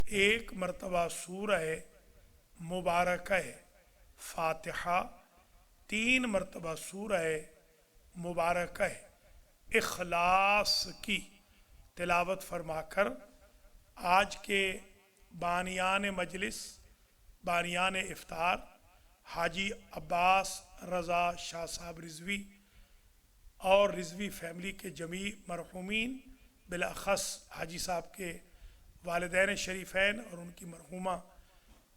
ایک مرتبہ سورہ مبارکہ فاتحہ، 3 مرتبہ سورہ مبارکہ اخلاص کی تلاوت فرما کر آج کے بانیان مجلس، بانیان افطار حاجی عباس رضا شاہ صاحب رضوی اور رضوی فیملی کے جمیع مرحومین، بالاخص حاجی صاحب کے والدین شریفین اور ان کی مرحومہ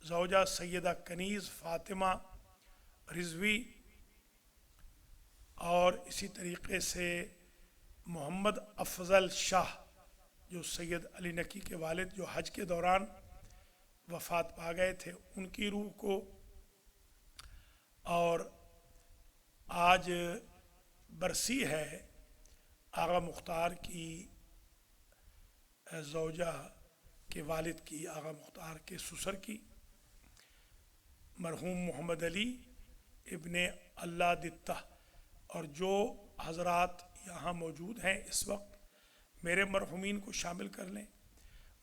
زوجہ سیدہ کنیز فاطمہ رضوی، اور اسی طریقے سے محمد افضل شاہ جو سید علی نقی کے والد جو حج کے دوران وفات پا گئے تھے، ان کی روح کو، اور آج برسی ہے آغا مختار کی زوجہ کے والد کی، آغا مختار کے سسر کی، مرحوم محمد علی ابن اللہ دتہ، اور جو حضرات یہاں موجود ہیں اس وقت میرے مرحومین کو شامل کر لیں،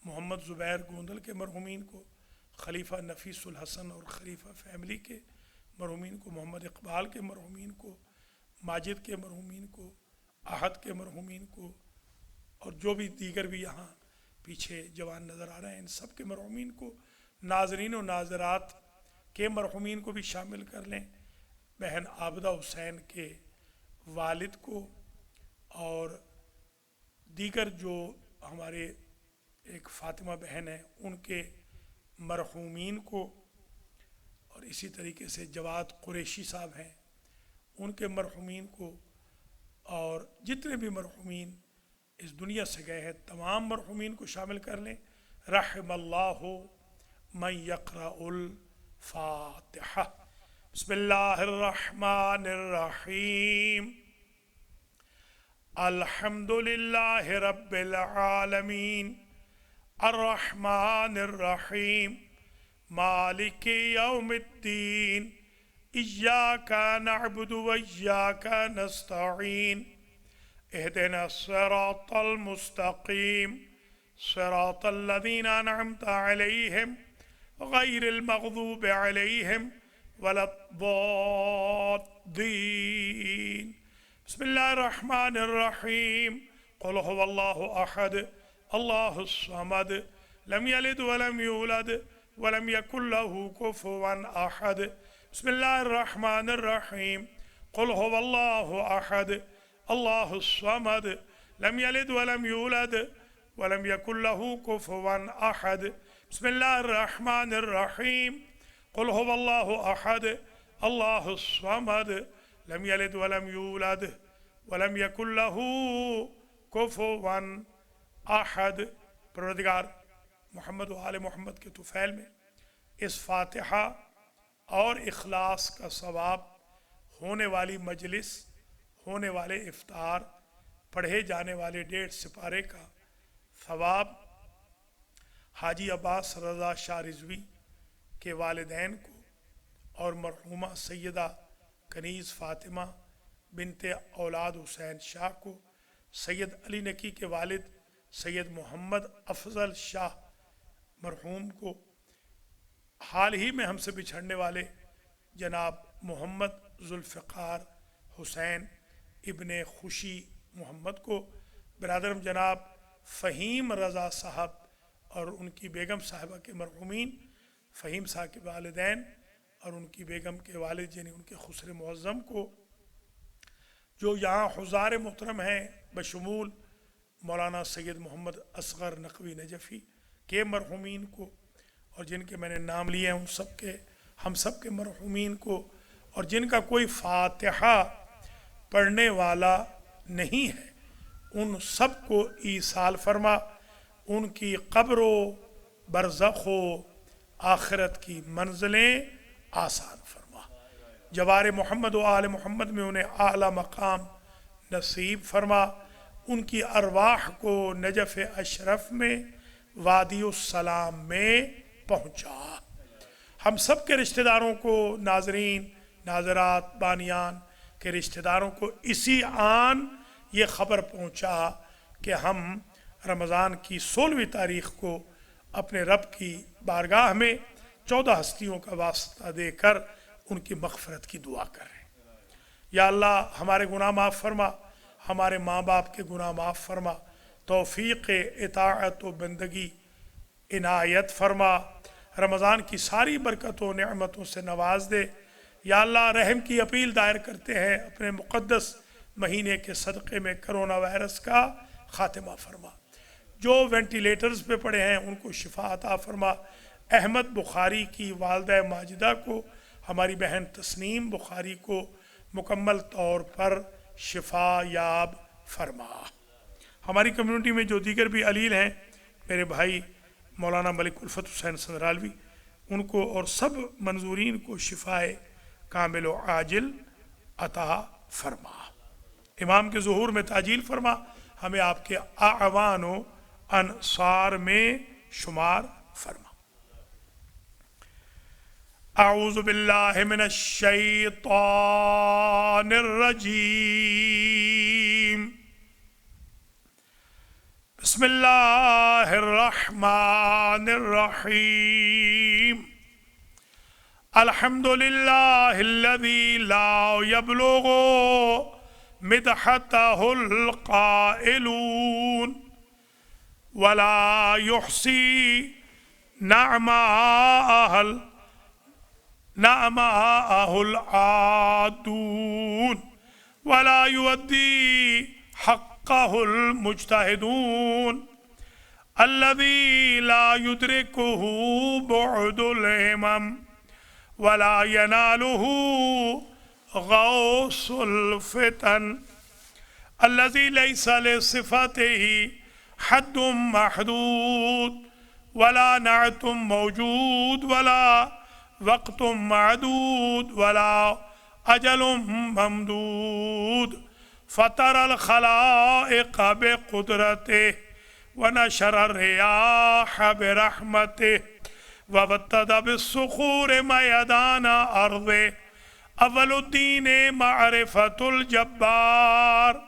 محمد زبیر گوندل کے مرحومین کو، خلیفہ نفیس الحسن اور خلیفہ فیملی کے مرحومین کو، محمد اقبال کے مرحومین کو، ماجد کے مرحومین کو، احد کے مرحومین کو، اور جو بھی دیگر بھی یہاں پیچھے جوان نظر آ رہے ہیں، ان سب کے مرحومین کو، ناظرین و ناظرات کے مرحومین کو بھی شامل کر لیں، بہن عابدہ حسین کے والد کو، اور دیگر جو ہمارے ایک فاطمہ بہن ہیں ان کے مرحومین کو، اور اسی طریقے سے جواد قریشی صاحب ہیں ان کے مرحومین کو، اور جتنے بھی مرحومین اس دنیا سے گئے ہیں تمام مرحومین کو شامل کر لیں۔ رحم اللہ من یقرأ الفاتحہ۔ بسم اللہ الرحمن الرحیم۔ الحمد للہ رب العالمین الرحمن الرحیم مالک یوم الدین ایاک نعبد و ایاک نستعین اہدنا الصراط المستقیم صراط الذین انعمت علیہم غیر المغضوب علیہم ولا الضالین۔ بسم اللہ الرحمن الرحیم۔ قل هو اللہ احد اللہ الصمد لم یلد ولم یولد ولم یکن له کفوا احد۔ بسم اللہ الرحمن الرحیم۔ قل هو اللہ احد اللہ الصمد لم یلد ولم یولد ولم یکن له کفوا احد۔ بسم اللہ الرحمن الرحیم۔ قل هو اللہ احد اللہ الصمد لم یلد ولم یولد ولم یکن له کفوا احد۔ پروردگار محمد و آل محمد کے طفیل میں اس فاتحہ اور اخلاص کا ثواب، ہونے والی مجلس، ہونے والے افطار، پڑھے جانے والے 1.5 سپارے کا ثواب حاجی عباس رضا شاہ رضوی کے والدین کو اور مرحومہ سیدہ کنیز فاطمہ بنت اولاد حسین شاہ کو، سید علی نقی کے والد سید محمد افضل شاہ مرحوم کو، حال ہی میں ہم سے بچھڑنے والے جناب محمد ذوالفقار حسین ابن خوشی محمد کو، برادرم جناب فہیم رضا صاحب اور ان کی بیگم صاحبہ کے مرحومین، فہیم صاحب کے والدین اور ان کی بیگم کے والد یعنی ان کے خسر معظم کو، جو یہاں حضار محترم ہیں بشمول مولانا سید محمد اصغر نقوی نجفی کے مرحومین کو، اور جن کے میں نے نام لیے ہیں ان سب کے، ہم سب کے مرحومین کو، اور جن کا کوئی فاتحہ پڑھنے والا نہیں ہے ان سب کو ایصال فرما، ان کی قبر و برزخ و آخرت کی منزلیں آسان فرما، جوار محمد و آل محمد میں انہیں اعلیٰ مقام نصیب فرما، ان کی ارواح کو نجف اشرف میں وادی السلام میں پہنچا۔ ہم سب کے رشتہ داروں کو، ناظرین ناظرات بانیان کے رشتہ داروں کو اسی آن یہ خبر پہنچا کہ ہم رمضان کی 16ویں تاریخ کو اپنے رب کی بارگاہ میں 14 ہستیوں کا واسطہ دے کر ان کی مغفرت کی دعا کر رہے ہیں۔ یا اللہ ہمارے گناہ معاف فرما، ہمارے ماں باپ کے گناہ معاف فرما، توفیق اطاعت و بندگی عنایت فرما، رمضان کی ساری برکتوں نعمتوں سے نواز دے۔ یا اللہ رحم کی اپیل دائر کرتے ہیں، اپنے مقدس مہینے کے صدقے میں کرونا وائرس کا خاتمہ فرما۔ جو وینٹیلیٹرز پہ پڑے ہیں ان کو شفا عطا فرما۔ احمد بخاری کی والدہ ماجدہ کو، ہماری بہن تسنیم بخاری کو مکمل طور پر شفا یاب فرما۔ ہماری کمیونٹی میں جو دیگر بھی علیل ہیں، میرے بھائی مولانا ملک الفت حسین سندرالوی، ان کو اور سب منظورین کو شفائے کامل و عاجل عطا فرما۔ امام کے ظہور میں تعجیل فرما، ہمیں آپ کے اعوان و انصار میں شمار فرما۔ اعوذ باللہ من الشیطان الرجیم، بسم اللہ الرحمن الرحیم۔ الحمد للہ الذی لا یبلغ مدحتہ القائلون ولا يحصي نعماءه العادون ولا يؤدي حقه المجتهدون الذي لا يدركه بعد الهمم ولا يناله غوص الفتن الذي ليس لصفته حد محدود ولا نعت موجود ولا وقت معدود ولا أجل ممدود فطر الخلائق بقدرته ونشر الرياح برحمته وابتدى بالصخور ميدان أرضه أول الدين معرفة الجبار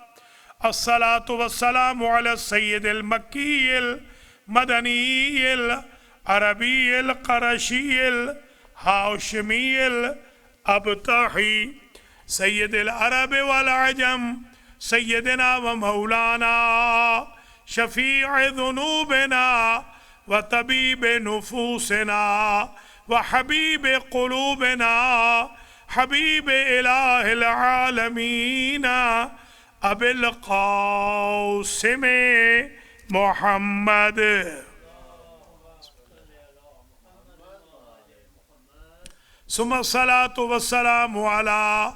الصلاة والسلام على السيد المكي المدني العربي القرشي الهاشمي الأبطحي سيد العرب والعجم سيدنا ومولانا شفيع ذنوبنا وطبيب نفوسنا وحبيب قلوبنا حبيب إله العالمين أبي القاسم محمد ثم الصلاة والسلام على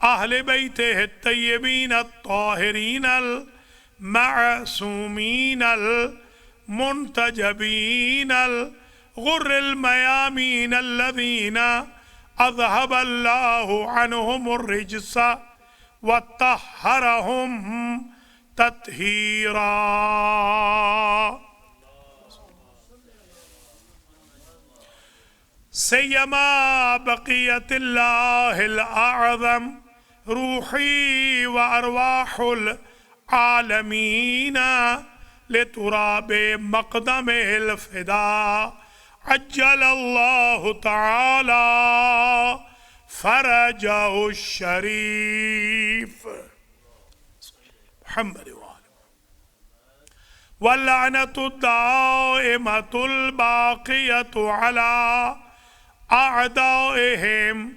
أهل بيته الطيبين الطاهرين المعصومين المنتجبين الغر الميامين الذين أذهب الله عنهم الرجس وطهرهم تطهيرا سيما بقية الله الأعظم روحي وأرواح العالمين لتراب مقدمه الفداء عجل الله تعالى فرجه الشريف محمد واللعنة الدائمة الباقية على أعدائهم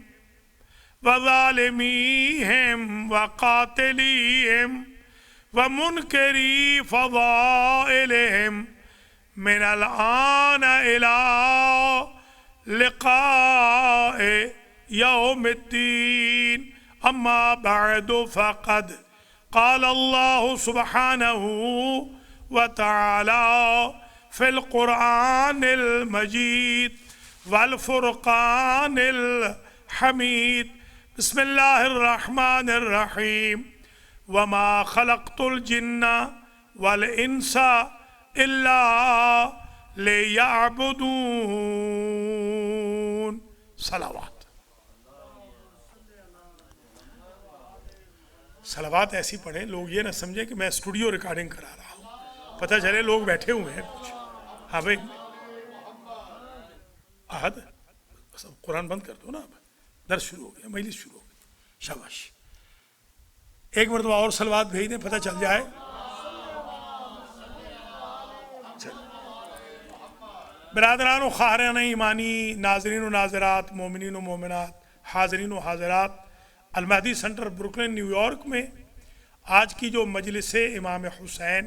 وظالميهم وقاتليهم ومنكري فضائلهم من الآن إلى لقاء يوم الدين أما بعد فقد قال الله سبحانه وتعالى في القرآن المجيد والفرقان الحميد بسم الله الرحمن الرحيم وما خلقت الجن والإنس إلا ليعبدون صلوات ایسی پڑھیں لوگ یہ نہ سمجھیں کہ میں اسٹوڈیو ریکارڈنگ کرا رہا ہوں، پتہ چلے لوگ بیٹھے ہوئے ہیں کچھ۔ ہاں بھائی احد. بس اب قرآن بند کر دو نا, اب درس شروع ہو گیا, مجلس شروع ہو گئی. شاباش, ایک مرتبہ اور صلوات بھیج دیں, پتہ چل جائے. برادران و خواہران ایمانی, ناظرین و ناظرات, مومنین و مومنات, حاضرین و حاضرات, المہدی سینٹر بروکلن نیو یارک میں آج کی جو مجلس امام حسین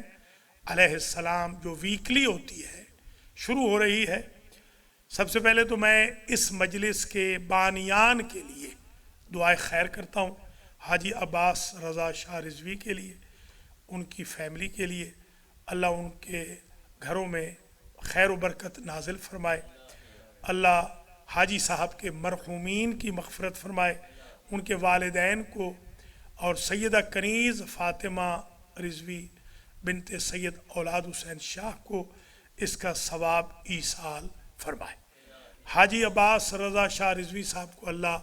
علیہ السلام جو ویکلی ہوتی ہے, شروع ہو رہی ہے. سب سے پہلے تو میں اس مجلس کے بانیان کے لیے دعائے خیر کرتا ہوں, حاجی عباس رضا شاہ رضوی کے لیے, ان کی فیملی کے لیے. اللہ ان کے گھروں میں خیر و برکت نازل فرمائے. اللہ حاجی صاحب کے مرحومین کی مغفرت فرمائے, ان کے والدین کو اور سیدہ کنیز فاطمہ رضوی بنت سید اولاد حسین شاہ کو اس کا ثواب ایصال فرمائے. حاجی عباس رضا شاہ رضوی صاحب کو اللہ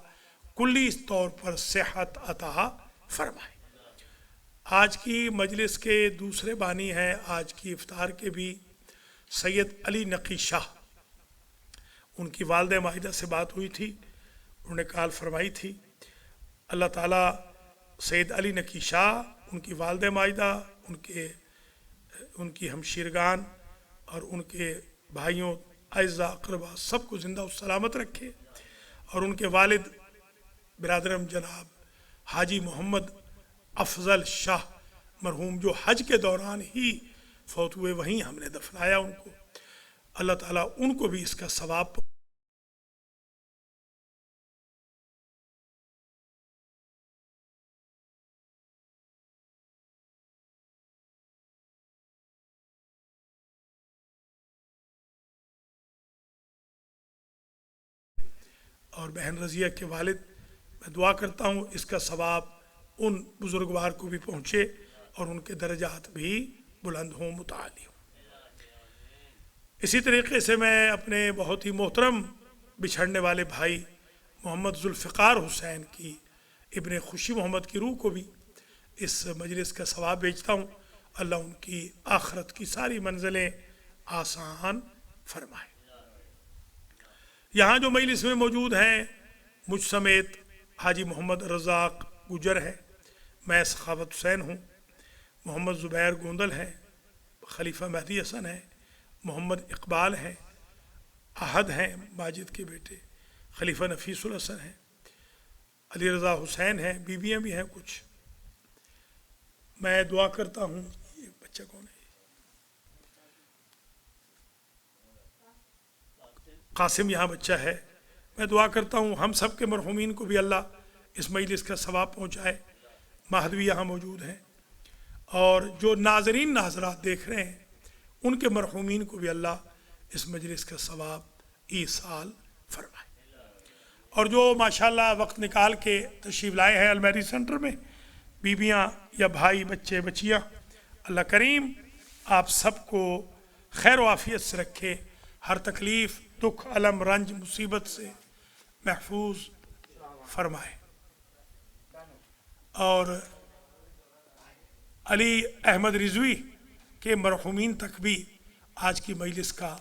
کلی طور پر صحت عطا فرمائے. آج کی مجلس کے دوسرے بانی ہیں, آج کی افطار کے بھی, سید علی نقی شاہ. ان کی والدہ ماجدہ سے بات ہوئی تھی, انہوں نے کال فرمائی تھی. اللہ تعالیٰ سید علی نقی شاہ, ان کی والدہ ماجدہ, ان کی ہمشیرگان اور ان کے بھائیوں اعزاء اقربا سب کو زندہ و سلامت رکھے, اور ان کے والد برادرم جناب حاجی محمد افضل شاہ مرحوم جو حج کے دوران ہی فوت ہوئے, وہیں ہم نے دفنایا ان کو. اللہ تعالیٰ ان کو بھی اس کا ثواب. اور بہن رضیہ کے والد, میں دعا کرتا ہوں اس کا ثواب ان بزرگوار کو بھی پہنچے اور ان کے درجات بھی بلند ہوں, متعالی ہوں. اسی طریقے سے میں اپنے بہت ہی محترم بچھڑنے والے بھائی محمد ذوالفقار حسین کی ابن خوشی محمد کی روح کو بھی اس مجلس کا ثواب بھیجتا ہوں. اللہ ان کی آخرت کی ساری منزلیں آسان فرمائے. یہاں جو مجلس میں موجود ہیں, مجھ سمیت حاجی محمد رزاق گجر ہے, میں سخاوت حسین ہوں, محمد زبیر گوندل ہیں, خلیفہ مہدی حسن ہیں, محمد اقبال ہیں, احد ہیں ماجد کے بیٹے, خلیفہ نفیس الحسن ہیں, علی رضا حسین ہیں, بیویاں بھی ہیں کچھ. میں دعا کرتا ہوں, یہ بچہ کون ہے, قاسم یہاں بچہ ہے. میں دعا کرتا ہوں ہم سب کے مرحومین کو بھی اللہ اس مجلس کا ثواب پہنچائے. مہدوی یہاں موجود ہیں, اور جو ناظرین ناظرات دیکھ رہے ہیں ان کے مرحومین کو بھی اللہ اس مجلس کا ثواب ایصال فرمائے. اور جو ماشاءاللہ وقت نکال کے تشریف لائے ہیں المہدی سینٹر میں, بیویاں یا بھائی, بچے بچیاں, اللہ کریم آپ سب کو خیر و عافیت سے رکھے, ہر تکلیف, دکھ, الم, رنج, مصیبت سے محفوظ فرمائے. اور علی احمد رضوی کے مرحومین تک بھی آج کی مجلس کا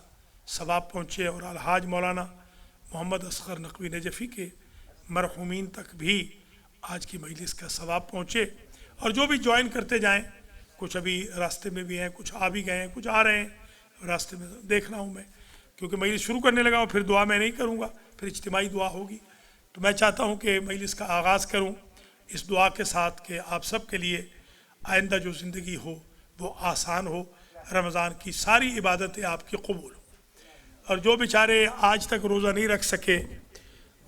ثواب پہنچے, اور الحاج مولانا محمد اصغر نقوی نجفی کے مرحومین تک بھی آج کی مجلس کا ثواب پہنچے. اور جو بھی جوائن کرتے جائیں, کچھ ابھی راستے میں بھی ہیں, کچھ آ بھی گئے ہیں, کچھ آ رہے ہیں, راستے میں دیکھ رہا ہوں میں, کیونکہ مجلس شروع کرنے لگا ہوں, پھر دعا میں نہیں کروں گا, پھر اجتماعی دعا ہوگی. تو میں چاہتا ہوں کہ مجلس کا آغاز کروں اس دعا کے ساتھ کہ آپ سب کے لیے آئندہ جو زندگی ہو وہ آسان ہو, رمضان کی ساری عبادتیں آپ کی قبول ہوں, اور جو بیچارے آج تک روزہ نہیں رکھ سکے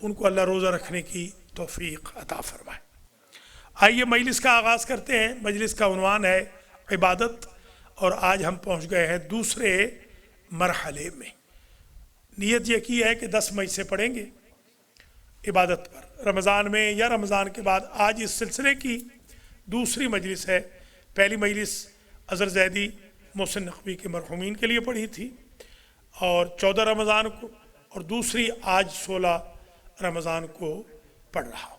ان کو اللہ روزہ رکھنے کی توفیق عطا فرمائے. آئیے مجلس کا آغاز کرتے ہیں. مجلس کا عنوان ہے عبادت, اور آج ہم پہنچ گئے ہیں دوسرے مرحلے میں. نیت یہ کی ہے کہ 10 مئی سے پڑھیں گے عبادت پر, رمضان میں یا رمضان کے بعد. آج اس سلسلے کی دوسری مجلس ہے. پہلی مجلس اظہر زیدی محسن نقوی کے مرحومین کے لیے پڑھی تھی, اور 14 رمضان کو, اور دوسری آج 16 رمضان کو پڑھ رہا ہوں.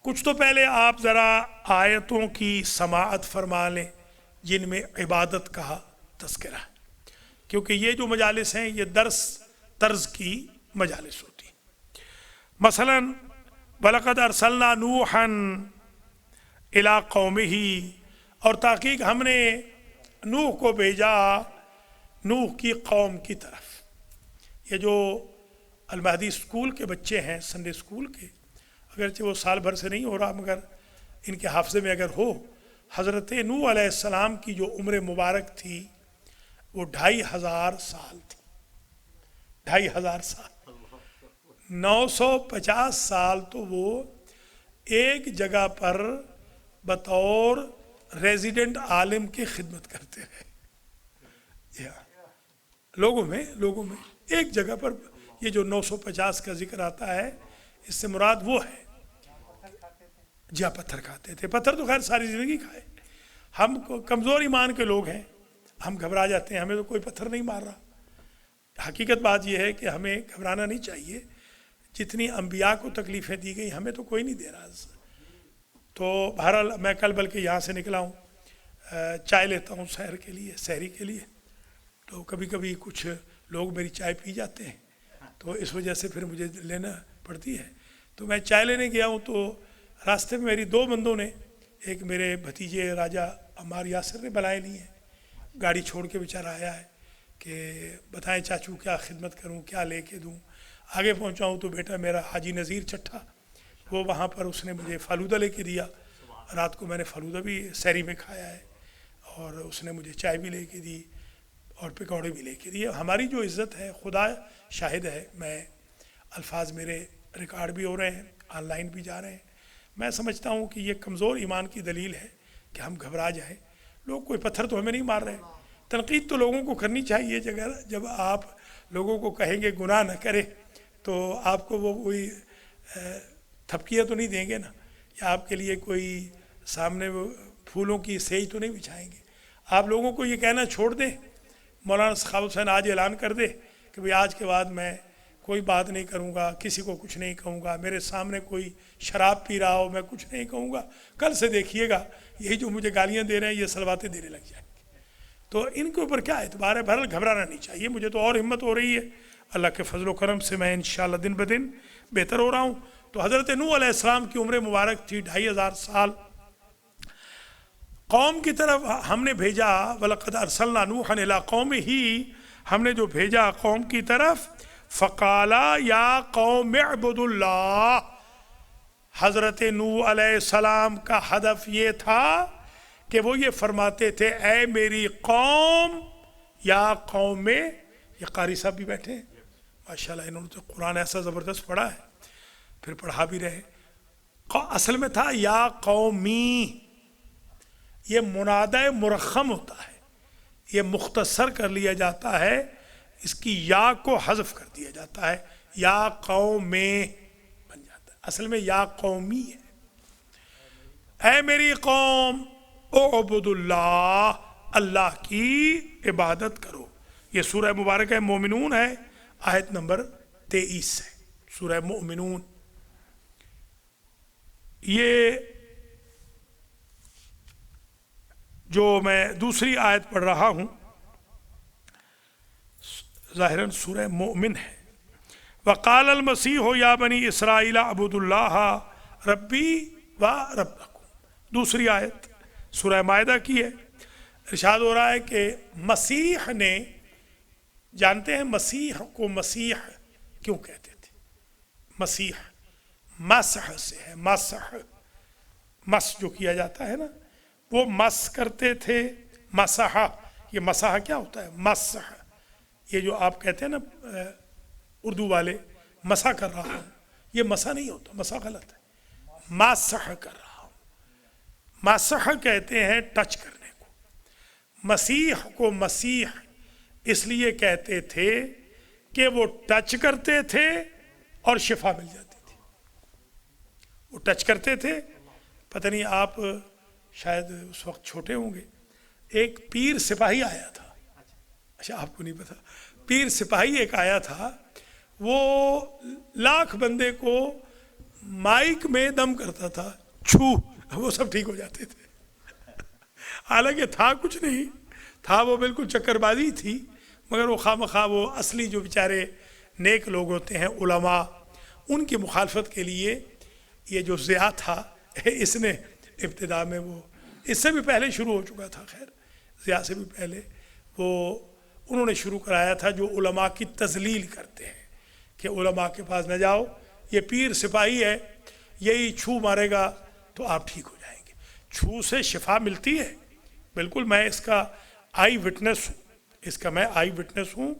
کچھ تو پہلے آپ ذرا آیتوں کی سماعت فرما لیں جن میں عبادت کا تذکرہ ہے, کیونکہ یہ جو مجالس ہیں یہ درس طرز کی مجالس ہوتی ہیں۔ مثلاً وَلَقَدْ أَرْسَلْنَا نُوحًا إِلَىٰ قَوْمِهِ، اور تحقیق ہم نے نوح کو بھیجا نوح کی قوم کی طرف۔ یہ جو المہدی اسکول کے بچے ہیں، سنڈے اسکول کے، اگرچہ وہ سال بھر سے نہیں ہو رہا مگر ان کے حافظے میں اگر ہو، حضرت نوح علیہ السلام کی جو عمر مبارک تھی وہ 2500 سال تھی۔ 2500 سال، 950 سال تو وہ ایک جگہ پر بطور ریزیڈنٹ عالم کی خدمت کرتے رہے۔ لوگوں میں ایک جگہ پر یہ جو 950 کا ذکر آتا ہے، اس سے مراد وہ ہے جہاں پتھر کھاتے تھے۔ پتھر تو خیر ساری زندگی کھائے، ہم کمزور ایمان کے لوگ ہیں، ہم گھبرا جاتے ہیں، ہمیں تو کوئی پتھر نہیں مار رہا۔ حقیقت بات یہ ہے کہ ہمیں گھبرانا نہیں چاہیے، جتنی انبیاء کو تکلیفیں دی گئی ہمیں تو کوئی نہیں دے رہا۔ تو بہرحال میں کل بلکہ یہاں سے نکلا ہوں، چائے لیتا ہوں سحری کے لیے، تو کبھی کبھی کچھ لوگ میری چائے پی جاتے ہیں، تو اس وجہ سے پھر مجھے لینا پڑتی ہے۔ تو میں چائے لینے گیا ہوں تو راستے میں میری 2 بندوں نے، ایک میرے بھتیجے راجہ عمار یاسر نے بلائے لی ہیں، گاڑی چھوڑ کے بیچارہ آیا ہے کہ بتائیں چاچو کیا خدمت کروں، کیا لے کے دوں۔ آگے پہنچا ہوں تو بیٹا میرا حاجی نذیر چٹھا، وہ وہاں پر اس نے مجھے فالودہ لے کے دیا، رات کو میں نے فالودہ بھی سحری میں کھایا ہے، اور اس نے مجھے چائے بھی لے کے دی اور پکوڑے بھی لے کے دیے۔ ہماری جو عزت ہے خدا شاہد ہے، میں الفاظ میرے ریکارڈ بھی ہو رہے ہیں، آن لائن بھی جا رہے ہیں۔ میں سمجھتا ہوں کہ یہ کمزور ایمان کی دلیل ہے کہ ہم گھبرا جائیں۔ لوگ کوئی پتھر تو ہمیں نہیں مار رہے۔ تنقید تو لوگوں کو کرنی چاہیے، جب آپ لوگوں کو کہیں گے گناہ نہ کرے تو آپ کو وہ کوئی تھپکیاں تو نہیں دیں گے نا، یا آپ کے لیے کوئی سامنے وہ پھولوں کی سیج تو نہیں بچھائیں گے۔ آپ لوگوں کو یہ کہنا چھوڑ دیں، مولانا سخاوت حسین آج اعلان کر دے کہ بھئی آج کے بعد میں کوئی بات نہیں کروں گا، کسی کو کچھ نہیں کہوں گا، میرے سامنے کوئی شراب پی رہا ہو میں کچھ نہیں کہوں گا، کل سے دیکھیے گا یہی جو مجھے گالیاں دے رہے ہیں یہ سلواتیں دینے لگ جائیں گے۔ تو ان کے اوپر کیا اعتبار ہے؟ بہرحال گھبرانا نہیں چاہیے۔ مجھے تو اور ہمت ہو رہی ہے، اللہ کے فضل و کرم سے میں انشاءاللہ دن بدن بہتر ہو رہا ہوں۔ تو حضرت نوح علیہ السلام کی عمر مبارک تھی 2500 سال۔ قوم کی طرف ہم نے بھیجا، وَلَقَدْ أَرْسَلْنَا نُوحًا إِلَىٰ قَوْمِهِ، ہم نے جو بھیجا قوم کی طرف، فَقَالَا يَا قَوْمِ اعْبُدُوا اللَّهَ، حضرت نوح علیہ السلام کا ہدف یہ تھا کہ وہ یہ فرماتے تھے، اے میری قوم، یا قوم میں، یہ قاری صاحب بھی بیٹھے ہیں ماشاءاللہ، انہوں نے تو قرآن ایسا زبردست پڑھا ہے، پھر پڑھا بھی رہے۔ اصل میں تھا یا قومی، یہ منادہ مرخم ہوتا ہے، یہ مختصر کر لیا جاتا ہے، اس کی یا کو حذف کر دیا جاتا ہے، یا قوم میں بن جاتا ہے، اصل میں یا قومی ہے۔ اے میری قوم، اعبد اللہ، اللہ کی عبادت کرو۔ یہ سورہ مبارکہ مومنون ہے، آیت نمبر 23 ہے، سورہ مومنون۔ یہ جو میں دوسری آیت پڑھ رہا ہوں ظاہراً سورہ مومن ہے۔ وقال المسیح یا بنی اسرائیل اعبدوا اللہ ربی و ربکم، دوسری آیت سورہ مائدہ کی ہے۔ ارشاد ہو رہا ہے کہ مسیح نے، جانتے ہیں مسیح کو مسیح کیوں کہتے تھے؟ مسیح مسح سے ہے، مسح، مس جو کیا جاتا ہے نا، وہ مس کرتے تھے، مسح، یہ مسح کیا ہوتا ہے؟ مسح، یہ جو آپ کہتے ہیں نا اردو والے مسح کر رہا ہوں، یہ مسح نہیں ہوتا، مسح غلط ہے، مسح کر رہا ہوں۔ مسح کہتے ہیں ٹچ کرنے کو۔ مسیح کو مسیح اس لیے کہتے تھے کہ وہ ٹچ کرتے تھے اور شفا مل جاتی تھی۔ وہ ٹچ کرتے تھے، پتہ نہیں آپ شاید اس وقت چھوٹے ہوں گے، ایک پیر سپاہی آیا تھا، اچھا آپ کو نہیں پتا، پیر سپاہی ایک آیا تھا، وہ لاکھ بندے کو مائک میں دم کرتا تھا، چھو، وہ سب ٹھیک ہو جاتے تھے۔ حالانکہ تھا کچھ نہیں تھا، وہ بالکل چکر بازی تھی، مگر وہ خواہ مخواہ وہ اصلی جو بیچارے نیک لوگ ہوتے ہیں علماء، ان کی مخالفت کے لیے یہ جو ضیاء تھا اس نے ابتدا میں، وہ اس سے بھی پہلے شروع ہو چکا تھا، خیر ضیاء سے بھی پہلے وہ انہوں نے شروع کرایا تھا، جو علماء کی تذلیل کرتے ہیں کہ علماء کے پاس نہ جاؤ، یہ پیر سپاہی ہے، یہی چھو مارے گا تو آپ ٹھیک ہو جائیں گے۔ چھو سے شفا ملتی ہے، بالکل، میں اس کا آئی وٹنس ہوں، اس کا میں آئی وٹنس ہوں۔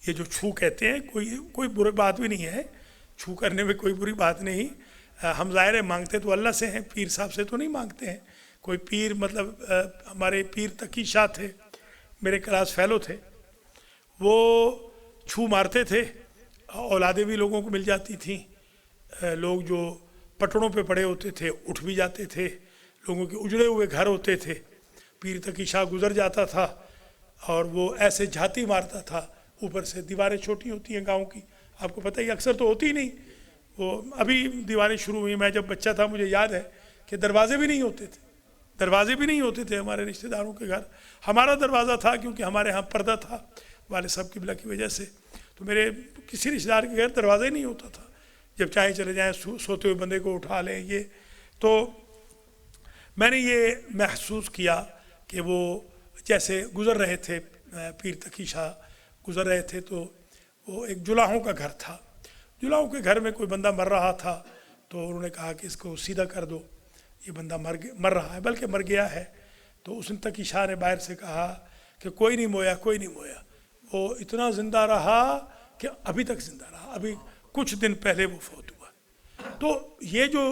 یہ جو چھو کہتے ہیں کوئی بری بات بھی نہیں ہے، چھو کرنے میں کوئی بری بات نہیں۔ ہم ظاہر ہے مانگتے تو اللہ سے ہیں، پیر صاحب سے تو نہیں مانگتے ہیں۔ کوئی پیر مطلب ہمارے پیر تقی شاہ تھے، میرے کلاس فیلو تھے، وہ چھو مارتے تھے، اولادیں بھی لوگوں کو مل جاتی تھیں، لوگ جو پٹڑوں پہ پڑے ہوتے تھے اٹھ بھی جاتے تھے، لوگوں کے اجڑے ہوئے گھر ہوتے تھے، پیر تقی شاہ گزر جاتا تھا اور وہ ایسے جھاتی مارتا تھا اوپر سے۔ دیواریں چھوٹی ہوتی ہیں گاؤں کی، آپ کو پتہ ہی، اکثر تو ہوتی نہیں، وہ ابھی دیواریں شروع ہوئی، میں جب بچہ تھا مجھے یاد ہے کہ دروازے بھی نہیں ہوتے تھے، دروازے بھی نہیں ہوتے تھے ہمارے رشتہ داروں کے گھر۔ ہمارا دروازہ تھا کیونکہ ہمارے ہاں پردہ تھا والد صاحب قبلہ کی وجہ سے، تو میرے کسی رشتہ دار کے گھر دروازہ ہی نہیں ہوتا تھا، جب چاہے چلے جائیں، سوتے ہوئے بندے کو اٹھا لیں۔ یہ تو میں نے یہ محسوس کیا کہ وہ جیسے گزر رہے تھے، پیر تقی شاہ گزر رہے تھے، تو وہ ایک جلاحوں کا گھر تھا، جلاحوں کے گھر میں کوئی بندہ مر رہا تھا، تو انہوں نے کہا کہ اس کو سیدھا کر دو، یہ بندہ مر رہا ہے، بلکہ مر گیا ہے۔ تو اس تقی شاہ نے باہر سے کہا کہ کوئی نہیں مویا، کوئی نہیں مویا، وہ اتنا زندہ رہا کہ ابھی تک زندہ رہا، ابھی کچھ دن پہلے وہ فوت ہوا۔ تو یہ جو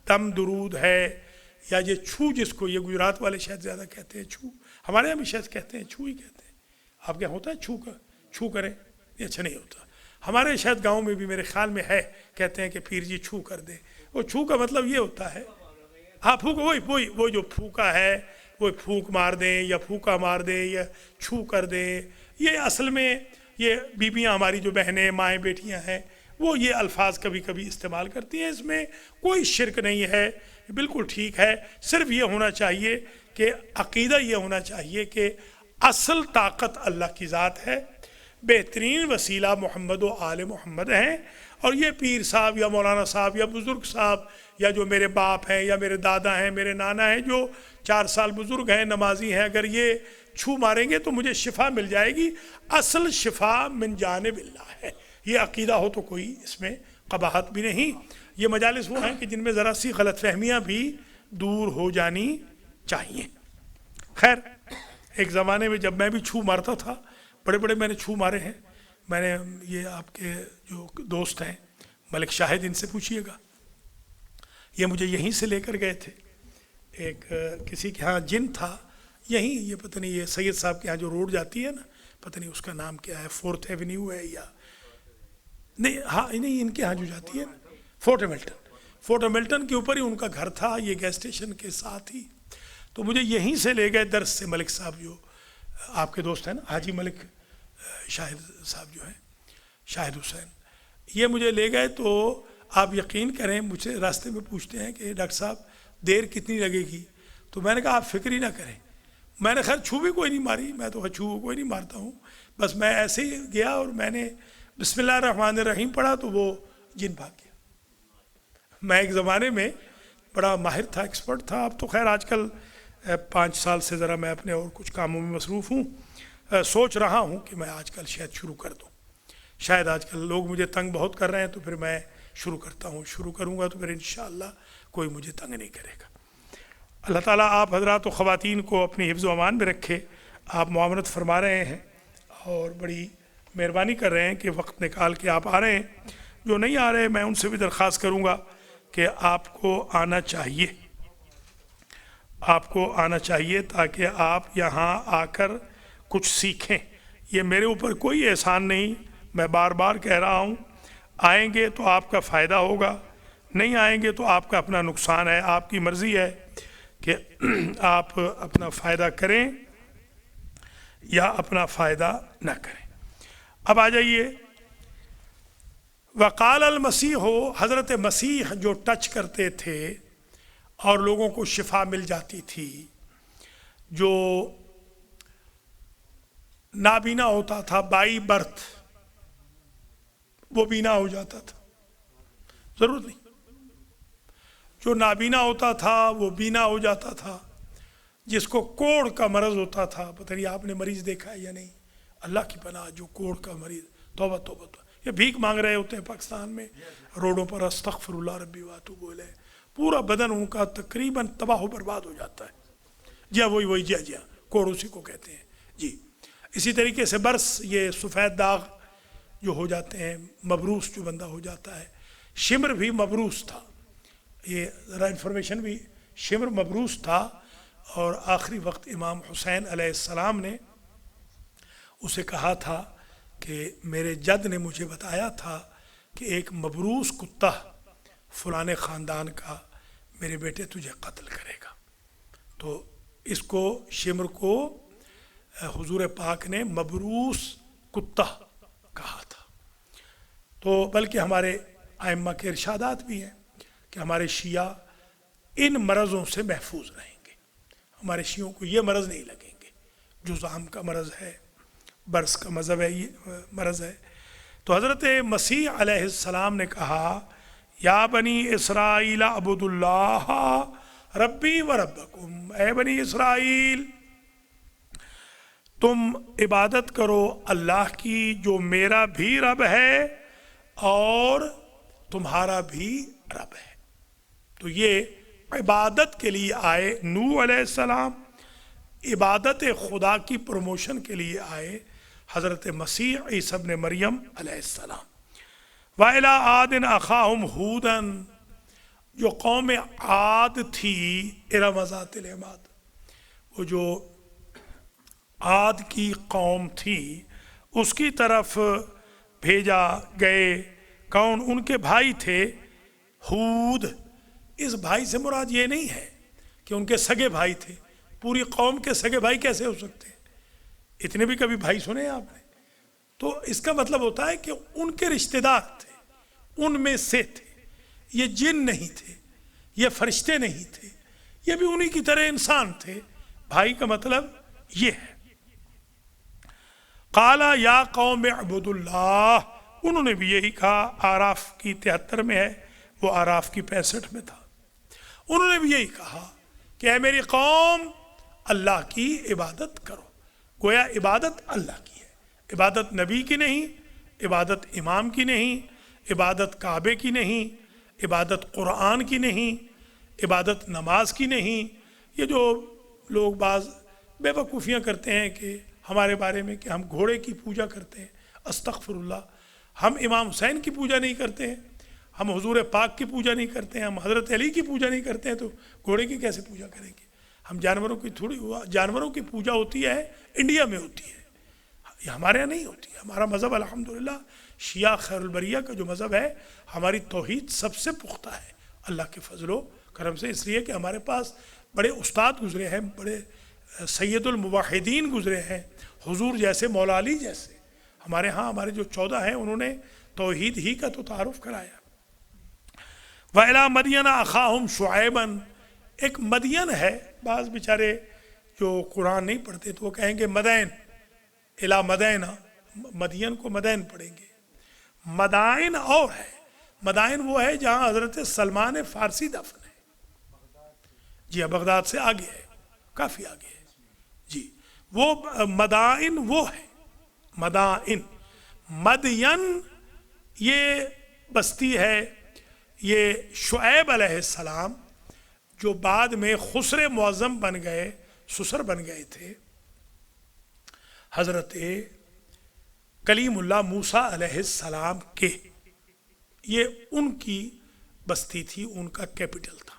دم درود ہے یا یہ چھو، جس کو یہ گجرات والے شاید زیادہ کہتے ہیں چھو، ہمارے یہاں بھی شاید کہتے ہیں چھو ہی کہتے ہیں، آپ کیا ہوتا ہے چھو کا، چھو کریں، یہ اچھا نہیں ہوتا۔ ہمارے شاید گاؤں میں بھی میرے خیال میں ہے، کہتے ہیں کہ پیر جی چھو کر دیں۔ وہ چھو کا مطلب یہ ہوتا ہے، ہاں پھونک، وہی جو پھونکا ہے، وہ پھونک مار دیں یا پھونکا مار دیں یا چھو کر دیں، یہ اصل میں یہ بیویاں ہماری جو بہنیں مائیں بیٹیاں ہیں وہ یہ الفاظ کبھی کبھی استعمال کرتی ہیں، اس میں کوئی شرک نہیں ہے، بالکل ٹھیک ہے۔ صرف یہ ہونا چاہیے کہ عقیدہ یہ ہونا چاہیے کہ اصل طاقت اللہ کی ذات ہے، بہترین وسیلہ محمد و آل محمد ہیں، اور یہ پیر صاحب یا مولانا صاحب یا بزرگ صاحب یا جو میرے باپ ہیں یا میرے دادا ہیں، میرے نانا ہیں جو 4 سال بزرگ ہیں، نمازی ہیں، اگر یہ چھو ماریں گے تو مجھے شفا مل جائے گی، اصل شفا من جانب اللہ ہے۔ یہ عقیدہ ہو تو کوئی اس میں قباحت بھی نہیں۔ یہ مجالس وہ ہیں کہ جن میں ذرا سی غلط فہمیاں بھی دور ہو جانی چاہیے۔ خیر، ایک زمانے میں جب میں بھی چھو مارتا تھا، بڑے بڑے میں نے چھو مارے ہیں، میں نے یہ آپ کے جو دوست ہیں ملک شاہد، ان سے پوچھئے گا، یہ مجھے یہیں سے لے کر گئے تھے، ایک کسی کے ہاں جن تھا یہیں، یہ پتہ نہیں یہ سید صاحب کے ہاں جو روڈ جاتی ہے نا، پتہ نہیں اس کا نام کیا ہے، 4th ایونیو ہے یا نہیں، ہاں نہیں، ان کے ہاں جو جاتی ہے فورٹ ہیملٹن کے اوپر ہی ان کا گھر تھا، یہ گیس اسٹیشن کے ساتھ ہی۔ تو مجھے یہیں سے لے گئے درس سے، ملک صاحب جو آپ کے دوست ہیں نا، حاجی ملک شاہد صاحب جو ہیں، شاہد حسین، یہ مجھے لے گئے۔ تو آپ یقین کریں، مجھ سے راستے میں پوچھتے ہیں کہ ڈاکٹر صاحب دیر کتنی لگے گی؟ تو میں نے کہا آپ فکر ہی نہ کریں، میں نے خیر چھو بھی کوئی نہیں ماری، میں تو چھو کوئی نہیں مارتا ہوں، بس میں ایسے ہی گیا اور میں نے بسم اللہ الرحمن الرحیم پڑھا تو وہ جن بھاگ گیا۔ میں ایک زمانے میں بڑا ماہر تھا، ایکسپرٹ تھا، اب تو خیر آج کل 5 سال سے ذرا میں اپنے اور کچھ کاموں میں مصروف ہوں، سوچ رہا ہوں کہ میں آج کل شاید شروع کر دوں، شاید آج کل لوگ مجھے تنگ بہت کر رہے ہیں تو پھر میں شروع کرتا ہوں، شروع کروں گا تو پھر انشاءاللہ کوئی مجھے تنگ نہیں کرے گا۔ اللہ تعالیٰ آپ حضرات و خواتین کو اپنی حفظ و امان میں رکھے۔ آپ معاونت فرما رہے ہیں اور بڑی مہربانی کر رہے ہیں کہ وقت نکال کے آپ آ رہے ہیں، جو نہیں آ رہے میں ان سے بھی درخواست کروں گا کہ آپ کو آنا چاہیے، آپ کو آنا چاہیے تاکہ آپ یہاں آ کر کچھ سیکھیں۔ یہ میرے اوپر کوئی احسان نہیں، میں بار بار کہہ رہا ہوں، آئیں گے تو آپ کا فائدہ ہوگا، نہیں آئیں گے تو آپ کا اپنا نقصان ہے۔ آپ کی مرضی ہے کہ آپ اپنا فائدہ کریں یا اپنا فائدہ نہ کریں۔ اب آ جائیے، وقال المسیح، ہو حضرت مسیح جو ٹچ کرتے تھے اور لوگوں کو شفا مل جاتی تھی، جو نابینا ہوتا تھا بائی برتھ، وہ بینا ہو جاتا تھا، ضرورت نہیں. جو نابینا ہوتا تھا وہ بینا ہو جاتا تھا. جس کو کوڑ کا مرض ہوتا تھا، پتہ نہیں آپ نے مریض دیکھا ہے یا نہیں، اللہ کی پناہ، جو کوڑ کا مریض، توبہ توبہ توبہ، یہ بھیک مانگ رہے ہوتے ہیں پاکستان میں روڈوں پر، استغفر اللہ ربی واتوب الیہ، پورا بدن ان کا تقریباً تباہ و برباد ہو جاتا ہے. جی ہاں وہی جی ہاں کوڑ اسی کو کہتے ہیں جی. اسی طریقے سے برس، یہ سفید داغ جو ہو جاتے ہیں، مبروس جو بندہ ہو جاتا ہے. شمر بھی مبروس تھا، یہ ذرا انفارمیشن بھی، شمر مبروس تھا، اور آخری وقت امام حسین علیہ السلام نے اسے کہا تھا کہ میرے جد نے مجھے بتایا تھا کہ ایک مبروس کتا فلاں خاندان کا، میرے بیٹے تجھے قتل کرے گا. تو اس کو، شمر کو، حضور پاک نے مبروس کتا کہا تھا. تو بلکہ ہمارے ائمہ کے ارشادات بھی ہیں کہ ہمارے شیعہ ان مرضوں سے محفوظ رہیں گے. ہمارے شیعوں کو یہ مرض نہیں لگیں گے. جذام کا مرض ہے، برس کا مذہب ہے، یہ مرض ہے. تو حضرت مسیح علیہ السلام نے کہا یا بنی اسرائیل اعبدوا اللہ ربی و ربکم، اے بنی اسرائیل تم عبادت کرو اللہ کی جو میرا بھی رب ہے اور تمہارا بھی رب ہے. تو یہ عبادت کے لیے آئے نوح علیہ السلام، عبادت خدا کی پروموشن کے لیے آئے حضرت مسیح عیسی ابن مریم علیہ السلام. وَإِلَىٰ عَادٍ أَخَاهُمْ هُودًا، جو قوم عاد تھی، ارم ذات العماد، وہ جو عاد کی قوم تھی اس کی طرف بھیجا گئے. کون؟ ان کے بھائی تھے ہود. اس بھائی سے مراد یہ نہیں ہے کہ ان کے سگے بھائی تھے. پوری قوم کے سگے بھائی کیسے ہو سکتے ہیں؟ اتنے بھی کبھی بھائی سنے ہیں آپ نے؟ تو اس کا مطلب ہوتا ہے کہ ان کے رشتہ دار تھے، ان میں سے تھے. یہ جن نہیں تھے، یہ فرشتے نہیں تھے، یہ بھی انہی کی طرح انسان تھے. بھائی کا مطلب یہ ہے. قالا یا قوم اعبدوا اللہ، انہوں نے بھی یہی کہا. آراف کی 73 میں ہے، وہ آراف کی 65 میں تھا. انہوں نے بھی یہی کہا کہ اے میری قوم اللہ کی عبادت کرو. گویا عبادت اللہ کی ہے، عبادت نبی کی نہیں، عبادت امام کی نہیں، عبادت کعبے کی نہیں، عبادت قرآن کی نہیں، عبادت نماز کی نہیں. یہ جو لوگ بعض بے وقوفیاں کرتے ہیں کہ ہمارے بارے میں کہ ہم گھوڑے کی پوجا کرتے ہیں، استغفر اللہ. ہم امام حسین کی پوجا نہیں کرتے ہیں، ہم حضور پاک کی پوجا نہیں کرتے ہیں، ہم حضرت علی کی پوجا نہیں کرتے ہیں، تو گھوڑے کی کیسے پوجا کریں گے؟ ہم جانوروں کی جانوروں کی پوجا ہوتی ہے، انڈیا میں ہوتی ہے، یہ ہمارے یہاں نہیں ہوتی. ہمارا مذہب الحمدللہ شیعہ خیر البریہ کا جو مذہب ہے، ہماری توحید سب سے پختہ ہے اللہ کے فضل و کرم سے. اس لیے کہ ہمارے پاس بڑے استاد گزرے ہیں، بڑے سید الموحدین گزرے ہیں، حضور جیسے، مولا علی جیسے. ہمارے ہاں ہمارے جو 14 ہیں انہوں نے توحید ہی کا تو تعارف کرایا. وَإِلَىٰ مَدْيَنَ أَخَاهُمْ شُعَيْبًا، ایک مدین ہے. بعض بیچارے جو قرآن نہیں پڑھتے تو وہ کہیں گے مدین، الا مدینہ، مدین کو مدین پڑھیں گے. مدائن اور ہے، مدائن وہ ہے جہاں حضرت سلمان فارسی دفن ہے. جی ہاں، بغداد سے آگے ہے، کافی آگے ہے. جی وہ مدائن وہ ہے، مدائن. مدین یہ بستی ہے. یہ شعیب علیہ السلام جو بعد میں خسر معظم بن گئے، سسر بن گئے تھے، حضرت کلیم اللہ موسیٰ علیہ السلام کے، یہ ان کی بستی تھی، ان کا کیپٹل تھا.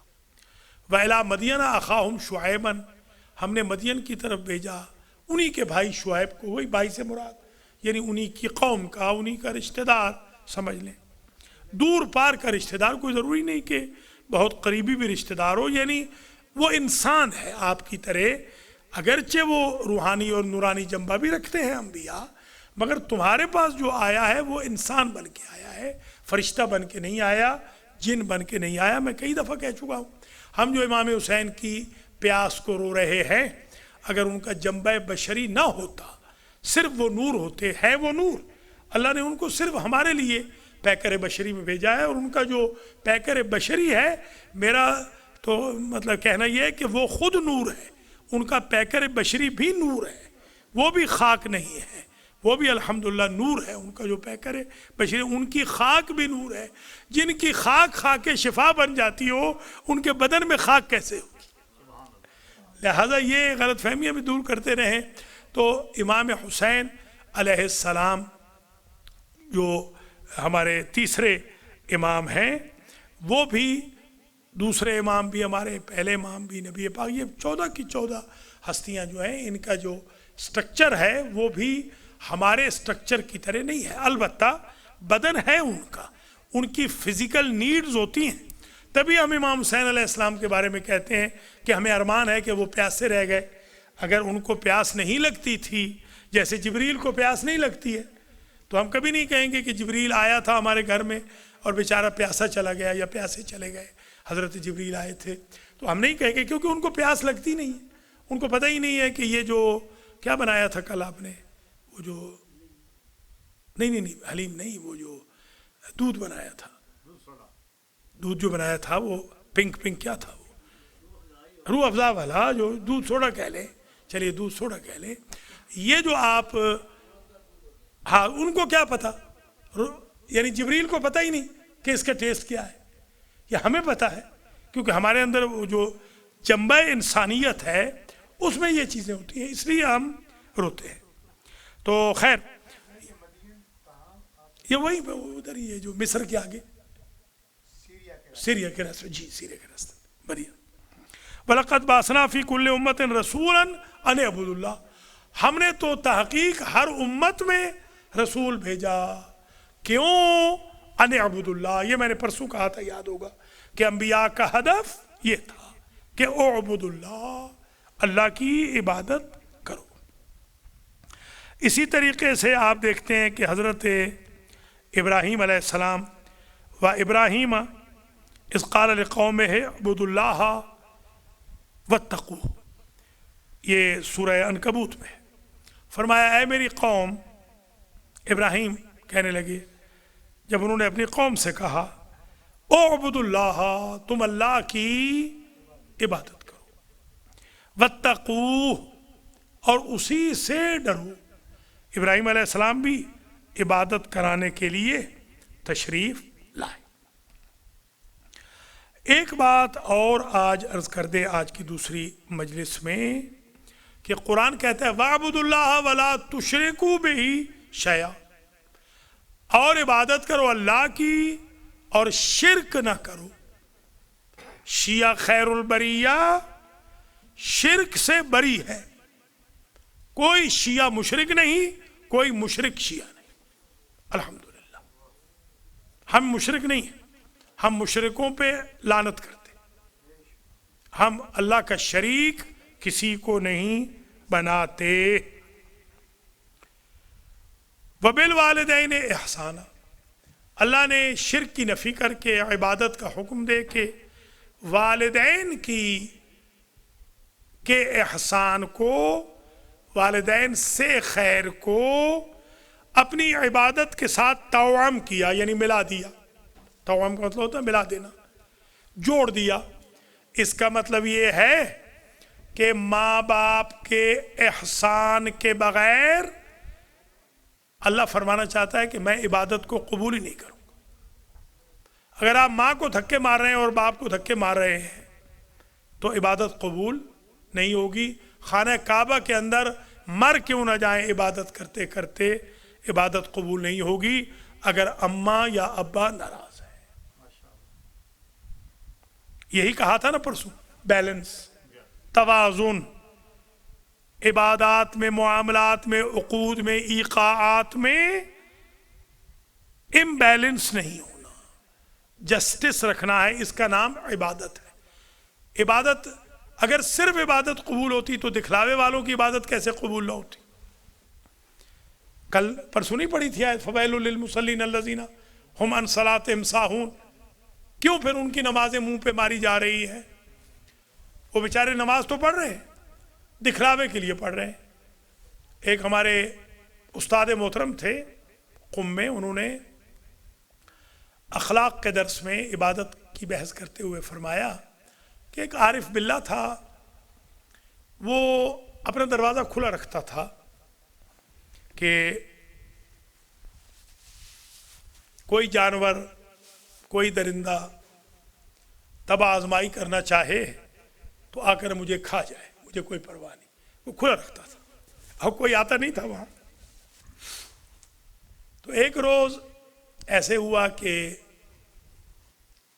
وَإِلَىٰ مَدْيَنَ أَخَاهُمْ شُعَيْبًا، ہم نے مدین کی طرف بھیجا انہی کے بھائی شعیب کو. وہی بھائی سے مراد یعنی انہی کی قوم کا، انہی کا رشتہ دار سمجھ لیں. دور پار کا رشتہ دار، کوئی ضروری نہیں کہ بہت قریبی بھی رشتہ دار ہو. یعنی وہ انسان ہے آپ کی طرح، اگرچہ وہ روحانی اور نورانی جنبہ بھی رکھتے ہیں انبیاء، مگر تمہارے پاس جو آیا ہے وہ انسان بن کے آیا ہے، فرشتہ بن کے نہیں آیا، جن بن کے نہیں آیا. میں کئی دفعہ کہہ چکا ہوں، ہم جو امام حسین کی پیاس کو رو رہے ہیں، اگر ان کا جنبہ بشری نہ ہوتا، صرف وہ نور ہوتے ہیں، وہ نور، اللہ نے ان کو صرف ہمارے لیے پیکر بشری میں بھیجا ہے، اور ان کا جو پیکر بشری ہے، میرا تو مطلب کہنا یہ ہے کہ وہ خود نور ہے، ان کا پیکر بشری بھی نور ہے، وہ بھی خاک نہیں ہے، وہ بھی الحمدللہ نور ہے۔ ان کا جو پیکر بشری، ان کی خاک بھی نور ہے۔ جن کی خاک کھا کے شفا بن جاتی ہو، ان کے بدن میں خاک کیسے ہوگی؟ لہذا یہ غلط فہمیاں بھی دور کرتے رہیں۔ تو امام حسین علیہ السلام جو ہمارے تیسرے امام ہیں، وہ بھی دوسرے امام بھی ہمارے پہلے امام بھی نبی پاک، یہ 14 کی 14 ہستیاں جو ہیں، ان کا جو سٹرکچر ہے وہ بھی ہمارے سٹرکچر کی طرح نہیں ہے۔ البتہ بدن ہے ان کا، ان کی فزیکل نیڈز ہوتی ہیں، تبھی ہم امام حسین علیہ السلام کے بارے میں کہتے ہیں کہ ہمیں ارمان ہے کہ وہ پیاسے رہ گئے۔ اگر ان کو پیاس نہیں لگتی تھی، جیسے جبریل کو پیاس نہیں لگتی ہے، تو ہم کبھی نہیں کہیں گے کہ جبریل آیا تھا ہمارے گھر میں اور بیچارہ پیاسا چلا گیا یا پیاسے چلے گئے۔ حضرت جبریل آئے تھے تو ہم نہیں کہیں گے، کیونکہ ان کو پیاس لگتی نہیں ہے، ان کو پتہ ہی نہیں ہے کہ یہ جو کیا بنایا تھا کل آپ نے، وہ جو نہیں حلیم نہیں، وہ جو دودھ بنایا تھا، دودھ جو بنایا تھا وہ پنک کیا تھا، وہ روح افزا والا جو دودھ سوڈا کہہ لیں، چلیے دودھ سوڈا کہہ لیں، یہ جو آپ، ہاں ان کو کیا پتا، یعنی جبریل کو پتہ ہی نہیں کہ اس کا ٹیسٹ کیا ہے، یہ ہمیں پتہ ہے، کیونکہ ہمارے اندر وہ جو جنبہ انسانیت ہے اس میں یہ چیزیں ہوتی ہیں، اس لیے ہم روتے ہیں۔ تو خیر یہ وہی ادھر ہی ہے جو مصر کے آگے، سیریا کے راستے، جی سیریا کے راستے، بڑھیا۔ وَلَقَدْ بَعَثْنَا فِي كُلِّ أُمَّةٍ رَسُولًا أَنِ اعْبُدُوا اللَّهَ، ہم نے تو تحقیق ہر امت میں رسول بھیجا، کیوں؟ أَنِ اعْبُدُوا اللَّهَ، یہ میں نے پرسوں کہا تھا، یاد ہوگا کہ انبیاء کا ہدف یہ تھا کہ اعبدوا اللہ، اللہ کی عبادت کرو۔ اسی طریقے سے آپ دیکھتے ہیں کہ حضرت ابراہیم علیہ السلام، و ابراہیم اذ قال لقومہ اعبدوا اللہ واتقوہ، یہ سورہ عنکبوت میں فرمایا اے میری قوم، ابراہیم کہنے لگے جب انہوں نے اپنی قوم سے کہا اعبدوا اللہ، تم اللہ کی عبادت کرو، واتقوہ، اور اسی سے ڈرو۔ ابراہیم علیہ السلام بھی عبادت کرانے کے لیے تشریف لائے۔ ایک بات اور آج عرض کر دے آج کی دوسری مجلس میں، کہ قرآن کہتا ہے وَاعْبُدُوا اللَّهَ وَلَا تُشْرِكُوا بِهِ شَيْئًا، اور عبادت کرو اللہ کی اور شرک نہ کرو۔ شیعہ خیر البریہ شرک سے بری ہے، کوئی شیعہ مشرک نہیں، کوئی مشرک شیعہ نہیں، الحمدللہ۔ ہم مشرک نہیں ہیں، ہم مشرکوں پہ لعنت کرتے، ہم اللہ کا شریک کسی کو نہیں بناتے۔ وبالوالدین احسانا، اللہ نے شرک کی نفی کر کے عبادت کا حکم دے کے والدین کے احسان کو، والدین سے خیر کو اپنی عبادت کے ساتھ توأم کیا، یعنی ملا دیا۔ توأم کا مطلب ہوتا ہے ملا دینا، جوڑ دیا۔ اس کا مطلب یہ ہے کہ ماں باپ کے احسان کے بغیر اللہ فرمانا چاہتا ہے کہ میں عبادت کو قبول ہی نہیں کروں گا۔ اگر آپ ماں کو دھکے مار رہے ہیں اور باپ کو دھکے مار رہے ہیں تو عبادت قبول نہیں ہوگی۔ خانہ کعبہ کے اندر مر کیوں نہ جائیں، عبادت کرتے کرتے عبادت قبول نہیں ہوگی اگر اماں یا ابا ناراض ہے۔ یہی کہا تھا نا پرسوں، بیلنس، توازن، عبادات میں، معاملات میں، عقود میں، ایقاعات میں امبیلنس نہیں ہونا، جسٹس رکھنا ہے، اس کا نام عبادت ہے۔ عبادت اگر صرف عبادت قبول ہوتی تو دکھلاوے والوں کی عبادت کیسے قبول نہ ہوتی؟ کل پرسوں نہیں پڑھی تھی آیت فویل للمصلین الذین هم عن صلاتهم ساہون، کیوں پھر ان کی نمازیں منہ پہ ماری جا رہی ہیں؟ وہ بیچارے نماز تو پڑھ رہے ہیں، دکھلاوے کے لیے پڑھ رہے ہیں۔ ایک ہمارے استاد محترم تھے قم میں انہوں نے اخلاق کے درس میں عبادت کی بحث کرتے ہوئے فرمایا کہ ایک عارف باللہ تھا، وہ اپنا دروازہ کھلا رکھتا تھا کہ کوئی جانور، کوئی درندہ تباہ آزمائی کرنا چاہے تو آ کر مجھے کھا جائے، مجھے کوئی پرواہ نہیں، وہ کھلا رکھتا تھا، اب کوئی آتا نہیں تھا وہاں۔ تو ایک روز ایسے ہوا کہ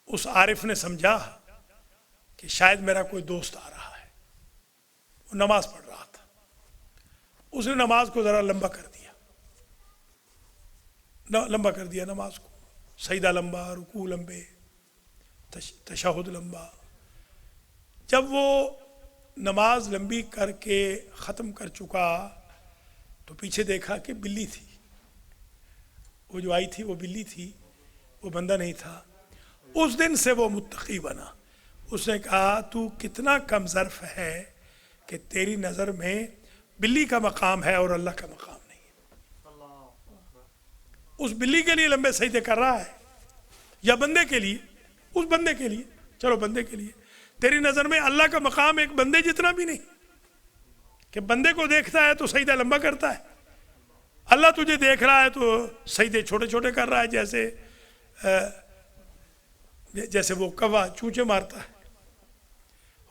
اس عارف نے سمجھا کہ شاید میرا کوئی دوست آ رہا ہے، وہ نماز پڑھ رہا تھا، اس نے نماز کو ذرا لمبا کر دیا نماز کو، سجدہ لمبا، رکوع لمبے، تشہد لمبا۔ جب وہ نماز لمبی کر کے ختم کر چکا تو پیچھے دیکھا کہ بلی تھی، وہ جو آئی تھی وہ بلی تھی، وہ بندہ نہیں تھا۔ اس دن سے وہ متقی بنا۔ اس نے کہا تو کتنا کم ظرف ہے کہ تیری نظر میں بلی کا مقام ہے اور اللہ کا مقام نہیں ہے۔ اس بلی کے لیے لمبے سجدے کر رہا ہے یا بندے کے لیے؟ اس بندے کے لیے، چلو بندے کے لیے۔ تیری نظر میں اللہ کا مقام ایک بندے جتنا بھی نہیں کہ بندے کو دیکھتا ہے تو سجدہ لمبا کرتا ہے، اللہ تجھے دیکھ رہا ہے تو سجدے چھوٹے چھوٹے کر رہا ہے، جیسے وہ کوا چونچے مارتا ہے۔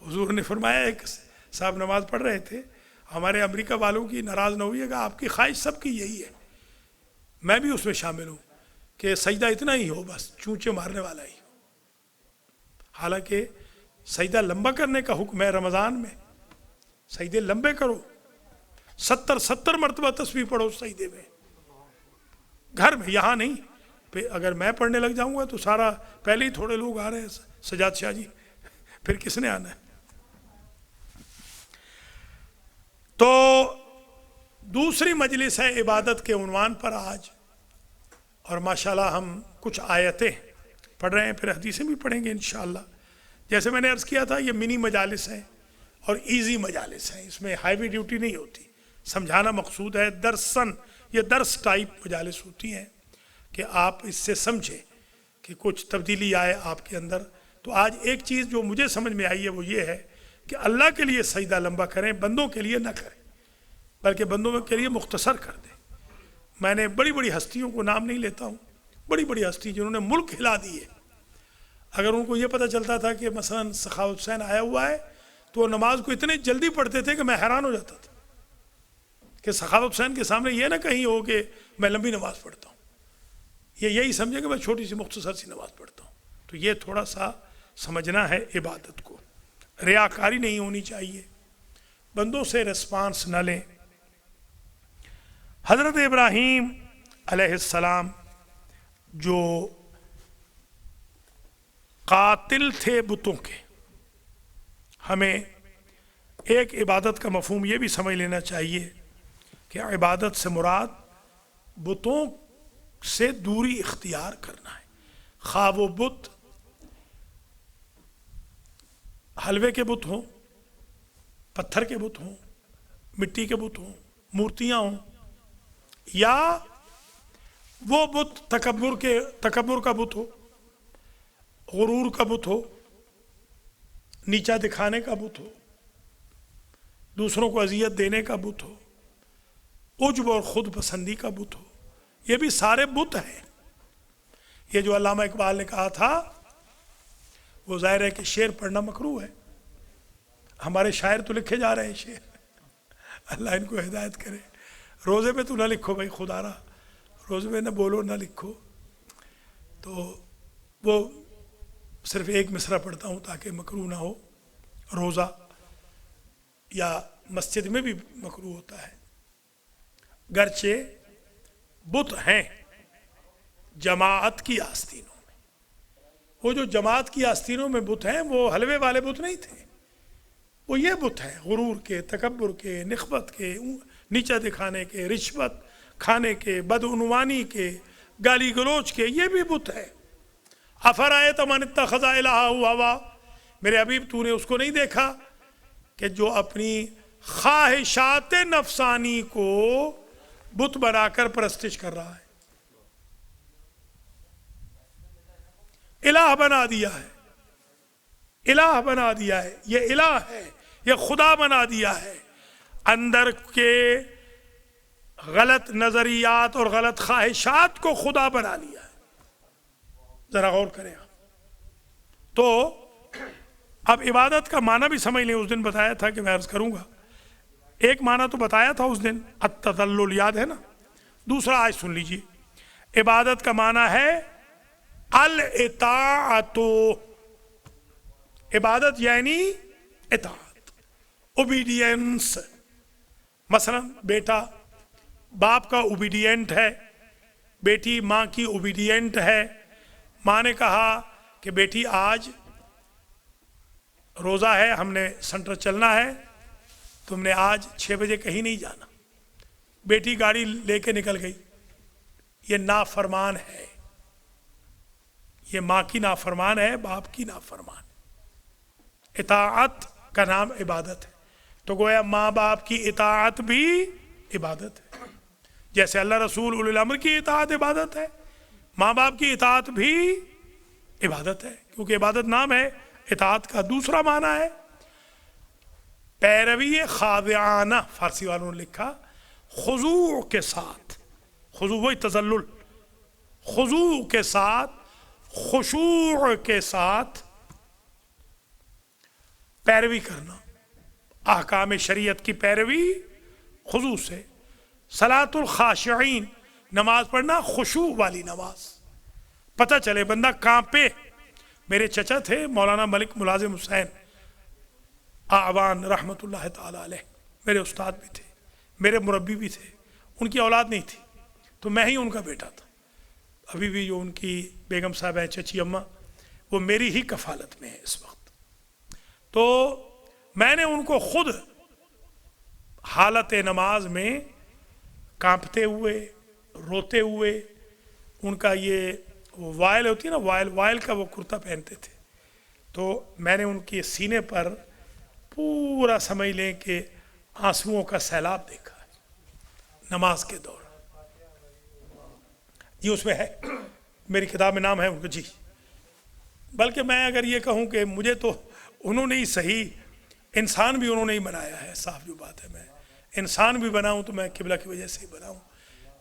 حضور نے فرمایا، ایک صاحب نماز پڑھ رہے تھے، ہمارے امریکہ والوں کی ناراض نہ ہوئیے گا، آپ کی خواہش سب کی یہی ہے، میں بھی اس میں شامل ہوں کہ سجدہ اتنا ہی ہو، بس چونچے مارنے والا ہی ہو۔ حالانکہ سجدہ لمبا کرنے کا حکم ہے، رمضان میں سجدے لمبے کرو، 70 مرتبہ تسبیح پڑھو سجدے میں، گھر میں، یہاں نہیں۔ اگر میں پڑھنے لگ جاؤں گا تو سارا پہلے ہی تھوڑے لوگ آ رہے ہیں، سجاد شاہ جی، پھر کس نے آنا ہے؟ تو دوسری مجلس ہے عبادت کے عنوان پر آج، اور ماشاءاللہ ہم کچھ آیتیں پڑھ رہے ہیں، پھر حدیثیں بھی پڑھیں گے انشاءاللہ۔ جیسے میں نے عرض کیا تھا، یہ منی مجالس ہیں اور ایزی مجالس ہیں، اس میں ہیوی ڈیوٹی نہیں ہوتی، سمجھانا مقصود ہے۔ درسن، یہ درس ٹائپ مجالس ہوتی ہیں کہ آپ اس سے سمجھیں کہ کچھ تبدیلی آئے آپ کے اندر۔ تو آج ایک چیز جو مجھے سمجھ میں آئی ہے وہ یہ ہے کہ اللہ کے لیے سجدہ لمبا کریں، بندوں کے لیے نہ کریں، بلکہ بندوں کے لیے مختصر کر دیں۔ میں نے بڑی بڑی ہستیوں کو نام نہیں لیتا ہوں، بڑی بڑی ہستی جنہوں نے ملک ہلا دیے، اگر ان کو یہ پتہ چلتا تھا کہ مثلا سخاوت حسین آیا ہوا ہے تو وہ نماز کو اتنے جلدی پڑھتے تھے کہ میں حیران ہو جاتا تھا کہ سخاوت حسین کے سامنے یہ نہ کہیں ہو کہ میں لمبی نماز پڑھتا ہوں، یہی سمجھے کہ میں چھوٹی سی مختصر سی نماز پڑھتا ہوں۔ تو یہ تھوڑا سا سمجھنا ہے عبادت کو، ریاکاری نہیں ہونی چاہیے، بندوں سے ریسپانس نہ لیں۔ حضرت ابراہیم علیہ السلام جو قاتل تھے بتوں کے، ہمیں ایک عبادت کا مفہوم یہ بھی سمجھ لینا چاہیے کہ عبادت سے مراد بتوں سے دوری اختیار کرنا ہے، خواہ وہ بت حلوے کے بت ہوں، پتھر کے بت ہوں، مٹی کے بت ہوں، مورتیاں ہوں، یا وہ بت تکبر کا بت ہو، غرور کا بت ہو، نیچا دکھانے کا بت ہو، دوسروں کو اذیت دینے کا بت ہو، عجب اور خود پسندی کا بت ہو، یہ بھی سارے بت ہیں۔ یہ جو علامہ اقبال نے کہا تھا وہ ظاہر ہے کہ شعر پڑھنا مکروہ ہے، ہمارے شاعر تو لکھے جا رہے ہیں شعر، اللہ ان کو ہدایت کرے۔ روزے پہ تو نہ لکھو بھائی، خدا را روزے پہ نہ بولو نہ لکھو۔ تو وہ صرف ایک مصرع پڑھتا ہوں تاکہ مکروہ نہ ہو، روزہ یا مسجد میں بھی مکروہ ہوتا ہے، گرچہ بت ہیں جماعت کی آستینوں میں۔ وہ جو جماعت کی آستینوں میں بت ہیں وہ حلوے والے بت نہیں تھے، وہ یہ بت ہیں غرور کے، تکبر کے، نخوت کے، نیچا دکھانے کے، رشوت کھانے کے، بدعنوانی کے، گالی گلوچ کے، یہ بھی بت ہے۔ افرأیت من اتخذ الہہ ہوا، میرے حبیب تو نے اس کو نہیں دیکھا کہ جو اپنی خواہشات نفسانی کو بت بنا کر پرستش کر رہا ہے۔ الہ بنا دیا ہے، الہ بنا دیا ہے، یہ الہ ہے، یہ خدا بنا دیا ہے، اندر کے غلط نظریات اور غلط خواہشات کو خدا بنا لیا ہے۔ ذرا غور کریں آپ۔ تو اب عبادت کا معنی بھی سمجھ لیں، اس دن بتایا تھا کہ میں عرض کروں گا، ایک معنی تو بتایا تھا اس دن، التذلل، یاد ہے نا؟ دوسرا آج سن لیجئے، عبادت کا معنی ہے الاطاعت، عبادت یعنی اطاعت، اوبیڈینس۔ مثلا بیٹا باپ کا اوبیڈینٹ ہے، بیٹی ماں کی اوبیڈینٹ ہے۔ ماں نے کہا کہ بیٹی آج روزہ ہے، ہم نے سینٹر چلنا ہے، تم نے آج 6 بجے کہیں نہیں جانا۔ بیٹی گاڑی لے کے نکل گئی، یہ نافرمان ہے، یہ ماں کی نافرمان ہے، باپ کی نافرمان۔ اطاعت کا نام عبادت ہے، تو گویا ماں باپ کی اطاعت بھی عبادت ہے، جیسے اللہ رسول اولی الامر کی اطاعت عبادت ہے، ماں باپ کی اطاعت بھی عبادت ہے، کیونکہ عبادت نام ہے۔ اطاعت کا دوسرا معنی ہے پیروی خاضعانہ، فارسی والوں نے لکھا خضوع کے ساتھ، خضوع وہی تذلل، خضوع کے ساتھ، خشوع کے ساتھ پیروی کرنا، احکام شریعت کی پیروی خضوع سے۔ صلاۃ الخاشعین، نماز پڑھنا خشوع والی نماز، پتہ چلے بندہ کانپے۔ میرے چچا تھے مولانا ملک ملازم حسین اعوان رحمۃ اللہ تعالی علیہ، میرے استاد بھی تھے، میرے مربی بھی تھے، ان کی اولاد نہیں تھی تو میں ہی ان کا بیٹا تھا۔ ابھی بھی جو ان کی بیگم صاحب ہیں چچی اماں، وہ میری ہی کفالت میں ہے اس وقت۔ تو میں نے ان کو خود حالت نماز میں کانپتے ہوئے، روتے ہوئے، ان کا یہ وائل ہوتی ہے نا، وائل کا وہ کرتا پہنتے تھے، تو میں نے ان کے سینے پر پورا سمجھ لیں کہ آنسوؤں کا سیلاب دیکھا ہے نماز کے دور۔ یہ اس میں ہے، میری کتاب میں نام ہے ان کا، جی۔ بلکہ میں اگر یہ کہوں کہ مجھے تو انہوں نے ہی صحیح انسان بھی انہوں نے ہی بنایا ہے، صاف جو بات ہے، میں انسان بھی بناؤں تو میں قبلہ کی وجہ سے ہی بناؤں۔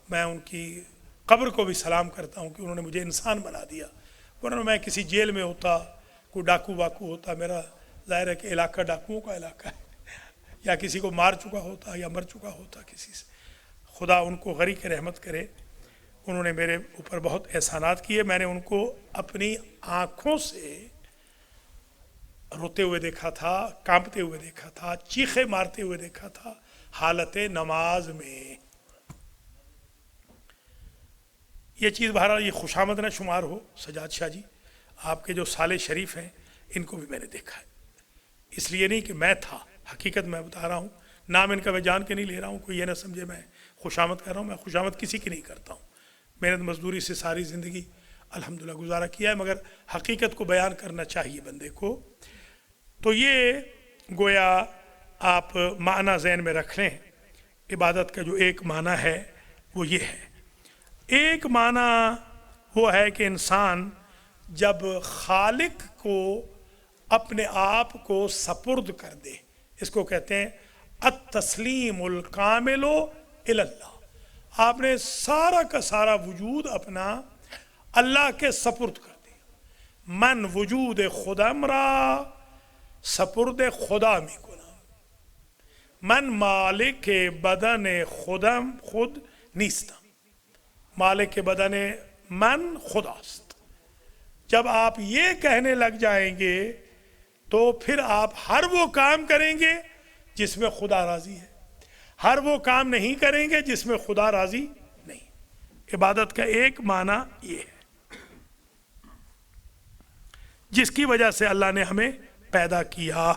میں ان کی قبر کو بھی سلام کرتا ہوں کہ انہوں نے مجھے انسان بنا دیا، ورنہ میں کسی جیل میں ہوتا، کوئی ڈاکو واکو ہوتا، میرا ظاہر ہے کہ علاقہ ڈاکوؤں کا علاقہ ہے، یا کسی کو مار چکا ہوتا یا مر چکا ہوتا کسی سے۔ خدا ان کو غریق رحمت کرے، انہوں نے میرے اوپر بہت احسانات کیے۔ میں نے ان کو اپنی آنکھوں سے روتے ہوئے دیکھا تھا، کانپتے ہوئے دیکھا تھا، چیخے مارتے ہوئے دیکھا تھا حالت نماز میں۔ یہ چیز بہرحال یہ خوشامد نہ شمار ہو سجاد شاہ جی، آپ کے جو سالے شریف ہیں ان کو بھی میں نے دیکھا ہے، اس لیے نہیں کہ میں تھا، حقیقت میں بتا رہا ہوں، نام ان کا میں جان کے نہیں لے رہا ہوں، کوئی یہ نہ سمجھے میں خوشامد کر رہا ہوں، میں خوشامد کسی کی نہیں کرتا ہوں، محنت مزدوری سے ساری زندگی الحمدللہ گزارا کیا ہے، مگر حقیقت کو بیان کرنا چاہیے بندے کو۔ تو یہ گویا آپ معنی ذہن میں رکھ لیں، عبادت کا جو ایک معنی ہے وہ یہ ہے۔ ایک معنی وہ ہے کہ انسان جب خالق کو اپنے آپ کو سپرد کر دے، اس کو کہتے ہیں التسلیم الکامل الی اللہ، آپ نے سارا کا سارا وجود اپنا اللہ کے سپرد کر دیا۔ من وجود خودم را سپرد خدا می کنم، من مالک بدن خودم خود نیستم، مالک بدن من خداست۔ جب آپ یہ کہنے لگ جائیں گے تو پھر آپ ہر وہ کام کریں گے جس میں خدا راضی ہے، ہر وہ کام نہیں کریں گے جس میں خدا راضی نہیں۔ عبادت کا ایک معنی یہ ہے جس کی وجہ سے اللہ نے ہمیں پیدا کیا۔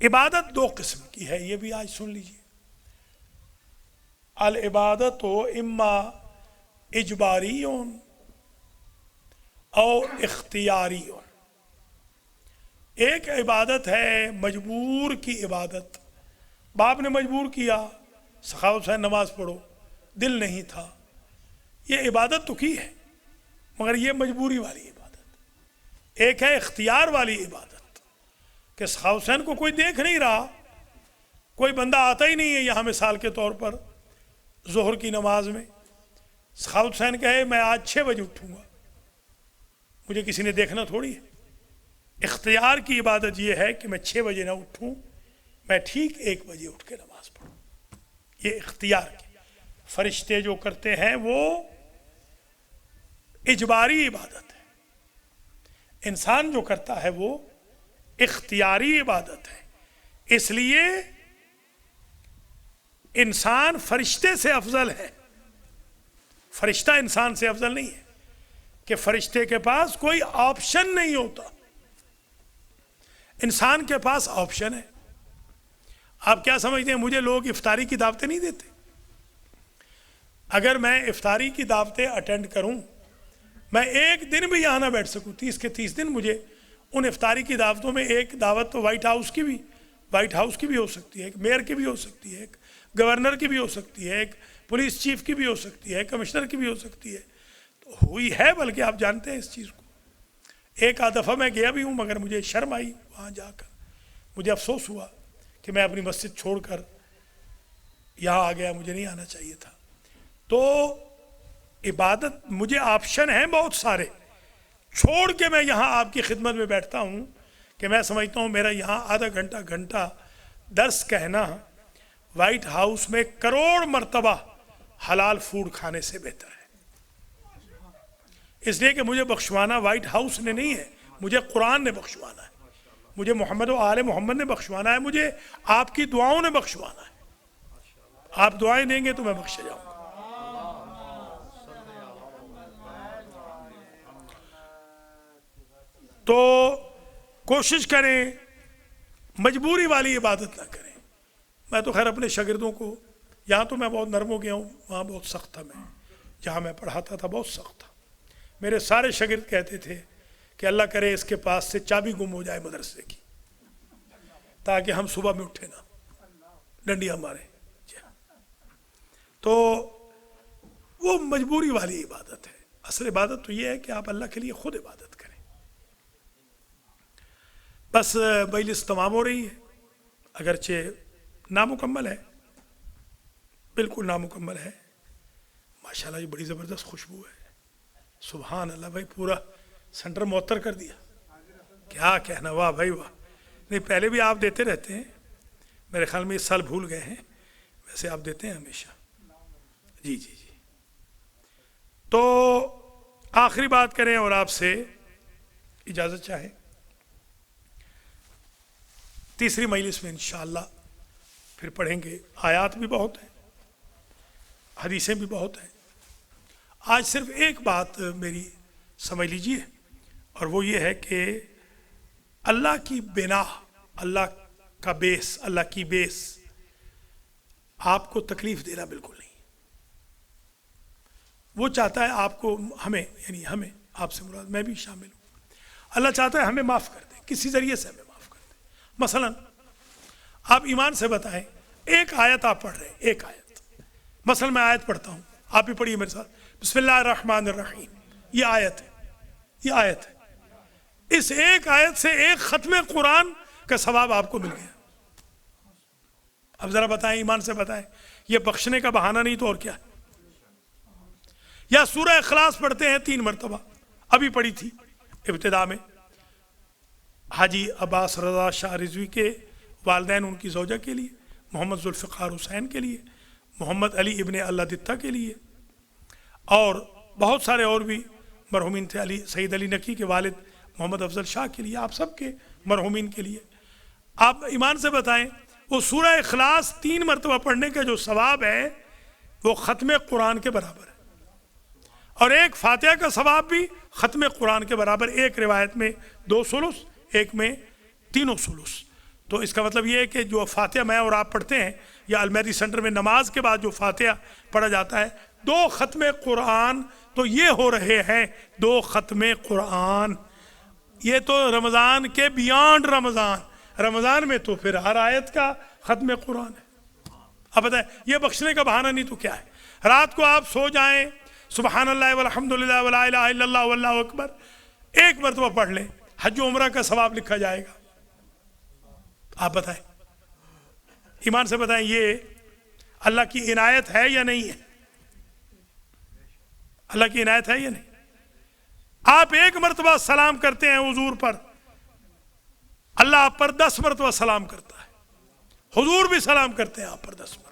عبادت دو قسم کی ہے، یہ بھی آج سن لیجیے۔ العبادت اما اجباری او اختیاری۔ ایک عبادت ہے مجبور کی عبادت، باپ نے مجبور کیا سخاوت سے نماز پڑھو، دل نہیں تھا، یہ عبادت تو کی ہے مگر یہ مجبوری والی عبادت، ایک ہے اختیار والی عبادت کہ سخا حسین کو کوئی دیکھ نہیں رہا، کوئی بندہ آتا ہی نہیں ہے یہاں مثال کے طور پر ظہر کی نماز میں، سخا حسین کہے میں آج 6 بجے اٹھوں گا، مجھے کسی نے دیکھنا تھوڑی ہے۔ اختیار کی عبادت یہ ہے کہ میں 6 بجے نہ اٹھوں، میں ٹھیک 1 بجے اٹھ کے نماز پڑھوں، یہ اختیار کی۔ فرشتے جو کرتے ہیں وہ اجباری عبادت ہے، انسان جو کرتا ہے وہ اختیاری عبادت ہے۔ اس لیے انسان فرشتے سے افضل ہے، فرشتہ انسان سے افضل نہیں ہے، کہ فرشتے کے پاس کوئی آپشن نہیں ہوتا، انسان کے پاس آپشن ہے۔ آپ کیا سمجھتے ہیں مجھے لوگ افطاری کی دعوتیں نہیں دیتے؟ اگر میں افطاری کی دعوتیں اٹینڈ کروں، میں ایک دن بھی یہاں نہ بیٹھ سکوں، 30 کے 30 دن مجھے ان افطاری کی دعوتوں میں، ایک دعوت تو وائٹ ہاؤس کی بھی ہو سکتی ہے، ایک میئر کی بھی ہو سکتی ہے، ایک گورنر کی بھی ہو سکتی ہے، ایک پولیس چیف کی بھی ہو سکتی ہے، کمشنر کی بھی ہو سکتی ہے، تو ہوئی ہے، بلکہ آپ جانتے ہیں اس چیز کو۔ ایک آدھ دفعہ میں گیا بھی ہوں مگر مجھے شرم آئی وہاں جا کر، مجھے افسوس ہوا کہ میں اپنی مسجد چھوڑ کر یہاں آ گیا، مجھے نہیں آنا چاہیے تھا۔ تو عبادت مجھے آپشن ہیں بہت سارے، چھوڑ کے میں یہاں آپ کی خدمت میں بیٹھتا ہوں کہ میں سمجھتا ہوں میرا یہاں آدھا گھنٹہ درس کہنا وائٹ ہاؤس میں کروڑ مرتبہ حلال فوڈ کھانے سے بہتر ہے۔ اس لیے کہ مجھے بخشوانا وائٹ ہاؤس نے نہیں ہے، مجھے قرآن نے بخشوانا ہے، مجھے محمد و آل محمد نے بخشوانا ہے، مجھے آپ کی دعاؤں نے بخشوانا ہے۔ آپ دعائیں دیں گے تو میں بخشے جاؤں گا۔ تو کوشش کریں مجبوری والی عبادت نہ کریں۔ میں تو خیر اپنے شاگردوں کو، یہاں تو میں بہت نرم ہو گیا ہوں، وہاں بہت سخت تھا، میں جہاں میں پڑھاتا تھا بہت سخت تھا۔ میرے سارے شاگرد کہتے تھے کہ اللہ کرے اس کے پاس سے چابی گم ہو جائے مدرسے کی، تاکہ ہم صبح میں اٹھے نہ، ڈنڈیاں مارے۔ تو وہ مجبوری والی عبادت ہے۔ اصل عبادت تو یہ ہے کہ آپ اللہ کے لیے خود عبادت کریں۔ بس مجلس تمام ہو رہی ہے، اگرچہ نامکمل ہے، بالکل نامکمل ہے۔ ماشاءاللہ یہ بڑی زبردست خوشبو ہے، سبحان اللہ بھائی، پورا سینٹر معطر کر دیا، کیا کہنا، واہ بھائی واہ۔ نہیں پہلے بھی آپ دیتے رہتے ہیں، میرے خیال میں اس سال بھول گئے ہیں، ویسے آپ دیتے ہیں ہمیشہ۔ جی جی جی۔ تو آخری بات کریں اور آپ سے اجازت چاہیں، تیسری مجلس میں انشاءاللہ پھر پڑھیں گے۔ آیات بھی بہت ہیں، حدیثیں بھی بہت ہیں۔ آج صرف ایک بات میری سمجھ لیجیے، اور وہ یہ ہے کہ اللہ کی بنا، اللہ کا بیس، اللہ کی بیس آپ کو تکلیف دینا بالکل نہیں۔ وہ چاہتا ہے آپ کو، ہمیں، یعنی ہمیں، آپ سے مراد میں بھی شامل ہوں، اللہ چاہتا ہے ہمیں معاف کر دیں، کسی ذریعے سے ہمیں معاف کر دیں۔ مثلا آپ ایمان سے بتائیں، ایک آیت آپ پڑھ رہے ہیں، ایک آیت، مثلا میں آیت پڑھتا ہوں، آپ بھی پڑھیے میرے ساتھ، بسم اللہ الرحمن الرحیم، یہ آیت ہے، یہ آیت ہے، اس ایک آیت سے ایک ختم قرآن کا ثواب آپ کو مل گیا۔ اب ذرا بتائیں، ایمان سے بتائیں، یہ بخشنے کا بہانہ نہیں تو اور کیا ہے؟ یا سورہ اخلاص پڑھتے ہیں 3 مرتبہ، ابھی پڑھی تھی ابتدا میں، حاجی عباس رضا شاہ رضوی کے والدین، ان کی زوجہ کے لیے، محمد ذوالفقار حسین کے لیے، محمد علی ابن اللہ دتہ کے لیے، اور بہت سارے اور بھی مرحومین تھے، علی سید علی نقی کے والد محمد افضل شاہ کے لیے، آپ سب کے مرحومین کے لیے۔ آپ ایمان سے بتائیں، وہ سورہ اخلاص 3 مرتبہ پڑھنے کا جو ثواب ہے وہ ختم قرآن کے برابر ہے، اور ایک فاتحہ کا ثواب بھی ختم قرآن کے برابر، ایک روایت میں 2 ثلث، ایک میں 3 ثلث۔ تو اس کا مطلب یہ ہے کہ جو فاتحہ میں اور آپ پڑھتے ہیں، یا المہدی سینٹر میں نماز کے بعد جو فاتحہ پڑھا جاتا ہے، 2 ختم قرآن تو یہ ہو رہے ہیں، 2 ختم قرآن۔ یہ تو رمضان کے بیانڈ رمضان میں تو پھر ہر آیت کا ختم قرآن ہے۔ اب بتائیں، یہ بخشنے کا بہانہ نہیں تو کیا ہے؟ رات کو آپ سو جائیں، سبحان اللہ والحمدللہ ولا الہ الا اللہ واللہ اکبر ایک مرتبہ پڑھ لیں، حج و عمرہ کا ثواب لکھا جائے گا۔ آپ بتائیں، ایمان سے بتائیں، یہ اللہ کی عنایت ہے یا نہیں ہے؟ اللہ کی عنایت ہے یا نہیں؟ آپ ایک مرتبہ سلام کرتے ہیں حضور پر، اللہ آپ پر 10 مرتبہ سلام کرتا ہے، حضور بھی سلام کرتے ہیں آپ پر 10 مرتبہ۔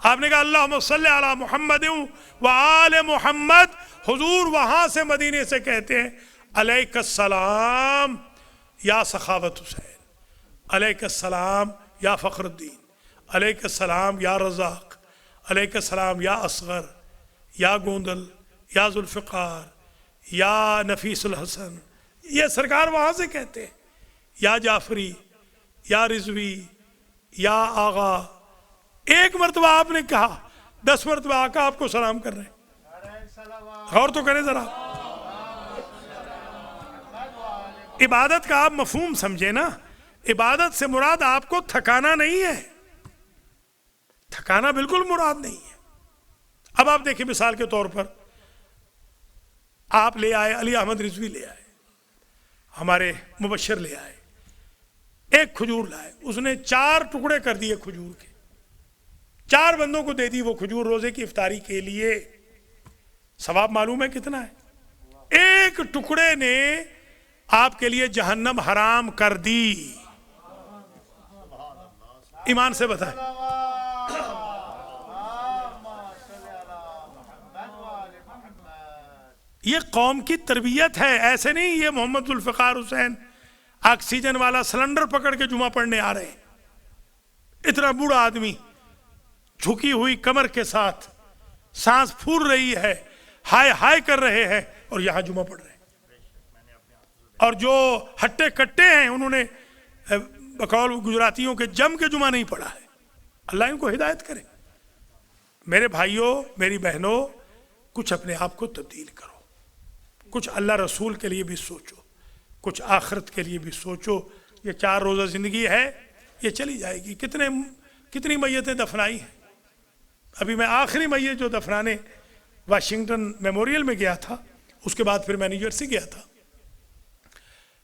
آپ نے کہا اللہم صلی علی محمد و آل محمد، حضور وہاں سے مدینے سے کہتے ہیں علیک السلام یا سخاوت حسین، علیک السلام یا فخر الدین، علیک السلام یا رزاق، علیک السلام یا اصغر، یا گوندل، یا ذوالفقار، یا نفیس الحسن، یہ سرکار وہاں سے کہتے ہیں، یا جعفری، یا رضوی، یا آغا۔ ایک مرتبہ آپ نے کہا، 10 مرتبہ آقا آپ کو سلام کر رہے ہیں، غور تو کریں ذرا۔ عبادت کا آپ مفہوم سمجھے نا، عبادت سے مراد آپ کو تھکانا نہیں ہے، تھکانا بالکل مراد نہیں ہے۔ اب آپ دیکھیں مثال کے طور پر آپ لے آئے علی احمد رضوی، لے آئے ہمارے مبشر، لے آئے ایک کھجور لائے، اس نے 4 ٹکڑے کر دیے کھجور کے، 4 بندوں کو دے دی وہ کھجور روزے کی افطاری کے لیے۔ ثواب معلوم ہے کتنا ہے؟ ایک ٹکڑے نے آپ کے لیے جہنم حرام کر دی۔ ایمان سے بتائیں، یہ قوم کی تربیت ہے، ایسے نہیں یہ محمد ذوالفقار حسین آکسیجن والا سلنڈر پکڑ کے جمعہ پڑھنے آ رہے ہیں۔ اتنا بوڑھا آدمی جھکی ہوئی کمر کے ساتھ، سانس پھول رہی ہے، ہائے ہائے کر رہے ہیں، اور یہاں جمعہ پڑھ رہے ہیں۔ اور جو ہٹے کٹے ہیں انہوں نے بقول گجراتیوں کے جم کے جمعہ نہیں پڑھا ہے۔ اللہ ان کو ہدایت کرے۔ میرے بھائیوں، میری بہنوں، کچھ اپنے آپ کو تبدیل کرو، کچھ اللہ رسول کے لیے بھی سوچو، کچھ آخرت کے لیے بھی سوچو۔ یہ 4 روزہ زندگی ہے، یہ چلی جائے گی۔ کتنی میتیں دفنائی ہیں۔ ابھی میں آخری میت جو دفنانے واشنگٹن میموریل میں گیا تھا، اس کے بعد پھر میں نیو جرسی گیا تھا۔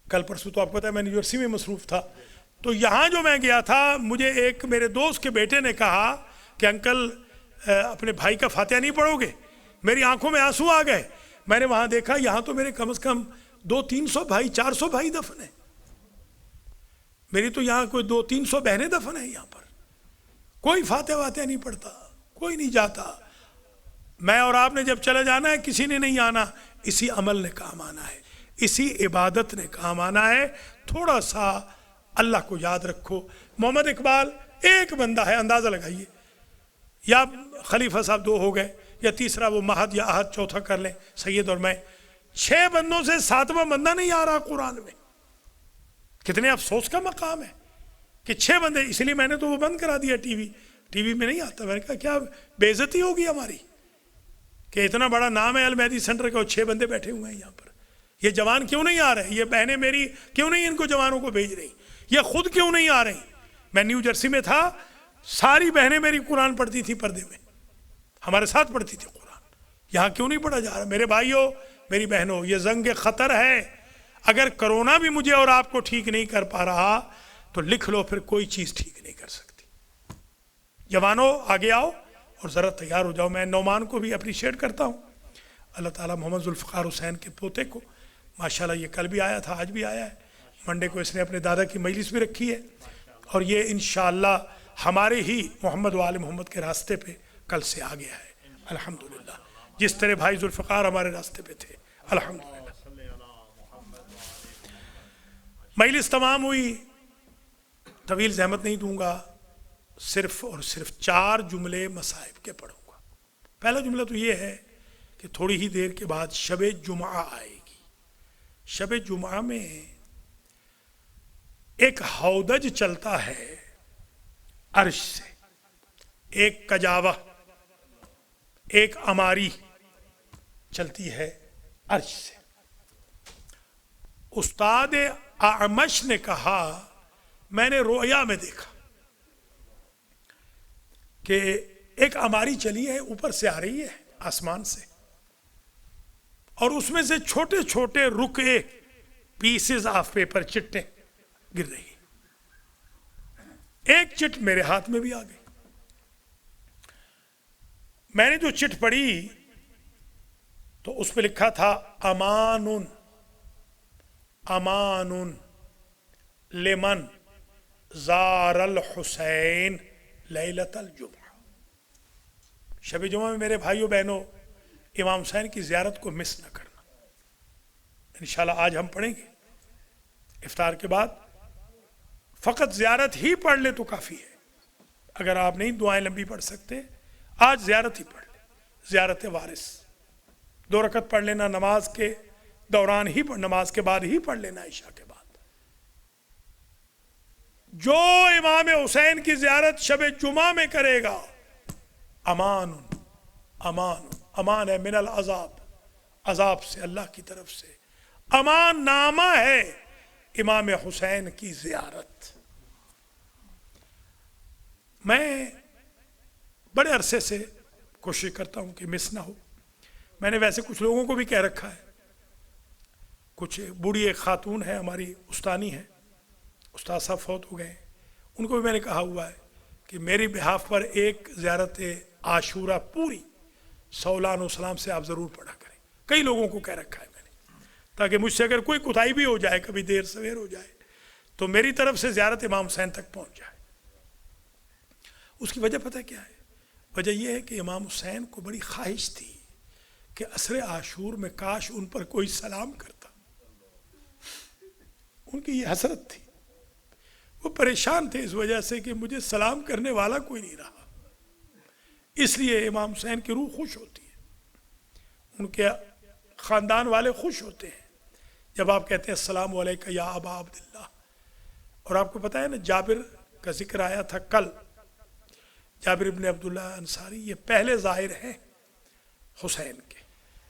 کل پرسوں تو آپ کو پتا ہے میں نیو جرسی میں مصروف تھا، تو یہاں جو میں گیا تھا، مجھے ایک میرے دوست کے بیٹے نے کہا کہ انکل اپنے بھائی کا فاتحہ نہیں پڑھو گے؟ میری آنکھوں میں آنسو آ گئے۔ میں نے وہاں دیکھا یہاں تو میرے کم از کم 200-300 بھائی، 400 بھائی دفن ہیں، میری تو یہاں کوئی 200-300 بہنیں دفن ہیں۔ یہاں پر کوئی فاتحہ واتحہ نہیں پڑھتا، کوئی نہیں جاتا۔ میں اور آپ نے جب چلے جانا ہے، کسی نے نہیں آنا، اسی عمل نے کام آنا ہے، اسی عبادت نے کام آنا ہے۔ تھوڑا سا اللہ کو یاد رکھو۔ محمد اقبال ایک بندہ ہے، اندازہ لگائیے، یا خلیفہ صاحب 2 ہو گئے، یا تیسرا وہ مہد یا احد، چوتھا کر لیں سید اور میں، 6 بندوں سے 7واں بندہ نہیں آ رہا قرآن میں۔ کتنے افسوس کا مقام ہے کہ 6 بندے، اس لیے میں نے تو وہ بند کرا دیا، ٹی وی میں نہیں آتا۔ میں نے کہا کیا بے عزتی ہوگی ہماری کہ اتنا بڑا نام ہے المہدی سینٹر کا، 6 بندے بیٹھے ہوئے ہیں یہاں پر۔ یہ جوان کیوں نہیں آ رہے؟ یہ بہنیں میری کیوں نہیں ان کو جوانوں کو بھیج رہی؟ یہ خود کیوں نہیں آ رہی؟ میں نیو جرسی میں تھا، ساری بہنیں میری قرآن پڑھتی تھی پردے میں، ہمارے ساتھ پڑھتی تھی قرآن۔ یہاں کیوں نہیں پڑھا جا رہا؟ میرے بھائیوں، میری بہنوں، یہ زنگ خطر ہے۔ اگر کرونا بھی مجھے اور آپ کو ٹھیک نہیں کر پا رہا تو لکھ لو، پھر کوئی چیز ٹھیک نہیں کر سکتی۔ جوانوں آگے آؤ اور ذرا تیار ہو جاؤ۔ میں نعمان کو بھی اپریشیٹ کرتا ہوں، اللہ تعالیٰ محمد ذوالفقار حسین کے پوتے کو، ماشاءاللہ یہ کل بھی آیا تھا، آج بھی آیا ہے، منڈے کو اس نے اپنے دادا کی مجلس بھی رکھی ہے، اور یہ انشاءاللہ ہمارے ہی محمد و آل محمد کے راستے پہ کل سے آ گیا ہے الحمدللہ، جس طرح بھائی ذوالفقار ہمارے راستے پہ تھے الحمدللہ۔ مجلس تمام ہوئی، طویل زحمت نہیں دوں گا، صرف اور صرف 4 جملے مصائب کے پڑھوں گا۔ پہلا جملہ تو یہ ہے کہ تھوڑی ہی دیر کے بعد شب جمعہ آئے گی۔ شب جمعہ میں ایک ہودج چلتا ہے عرش سے، ایک کجاوہ، ایک اماری چلتی ہے عرش سے۔ استاد اعمش نے کہا میں نے رویا میں دیکھا کہ ایک اماری چلی ہے، اوپر سے آ رہی ہے، آسمان سے، اور اس میں سے چھوٹے چھوٹے رکے پیسز آف پیپر، چٹیں گر رہی. ایک چٹ میرے ہاتھ میں بھی آ گئی. میں نے جو چٹ پڑھی تو اس پہ لکھا تھا امان امان لمن زار الحسین لیلۃ الجمعہ. شب جمعہ میں میرے بھائیوں بہنوں امام حسین کی زیارت کو مس نہ کرنا. انشاءاللہ آج ہم پڑھیں گے افطار کے بعد. فقط زیارت ہی پڑھ لے تو کافی ہے. اگر آپ نہیں دعائیں لمبی پڑھ سکتے آج زیارت ہی پڑھ لیں. زیارت وارث 2 رکعت پڑھ لینا، نماز کے دوران ہی نماز کے بعد ہی پڑھ لینا، عشاء کے بعد. جو امام حسین کی زیارت شب جمعہ میں کرے گا امان امان امان ہے من العذاب، عذاب سے، اللہ کی طرف سے. امان نامہ ہے امام حسین کی زیارت. میں بڑے عرصے سے کوشش کرتا ہوں کہ مس نہ ہو. میں نے ویسے کچھ لوگوں کو بھی کہہ رکھا ہے. کچھ بوڑھی ایک خاتون ہے ہماری استانی ہے، استاد صاحب فوت ہو گئے، ان کو بھی میں نے کہا ہوا ہے کہ میری بہاف پر ایک زیارت عاشورہ پوری سولان و سلام سے آپ ضرور پڑھا کریں. کئی لوگوں کو کہہ رکھا ہے میں نے، تاکہ مجھ سے اگر کوئی کوتاہی بھی ہو جائے، کبھی دیر سویر ہو جائے، تو میری طرف سے زیارت امام حسین تک پہنچ جائے. اس کی وجہ پتہ کیا ہے؟ وجہ یہ ہے کہ امام حسین کو بڑی خواہش تھی کہ عصر عاشور میں کاش ان پر کوئی سلام کرتا. ان کی یہ حسرت تھی. وہ پریشان تھے اس وجہ سے کہ مجھے سلام کرنے والا کوئی نہیں رہا. اس لیے امام حسین کی روح خوش ہوتی ہے، ان کے خاندان والے خوش ہوتے ہیں جب آپ کہتے ہیں السلام علیکم یا ابا عبداللہ. اور آپ کو پتہ ہے نا، جابر کا ذکر آیا تھا کل. جابر ابن عبداللہ انصاری یہ پہلے ظاہر ہیں حسین کے.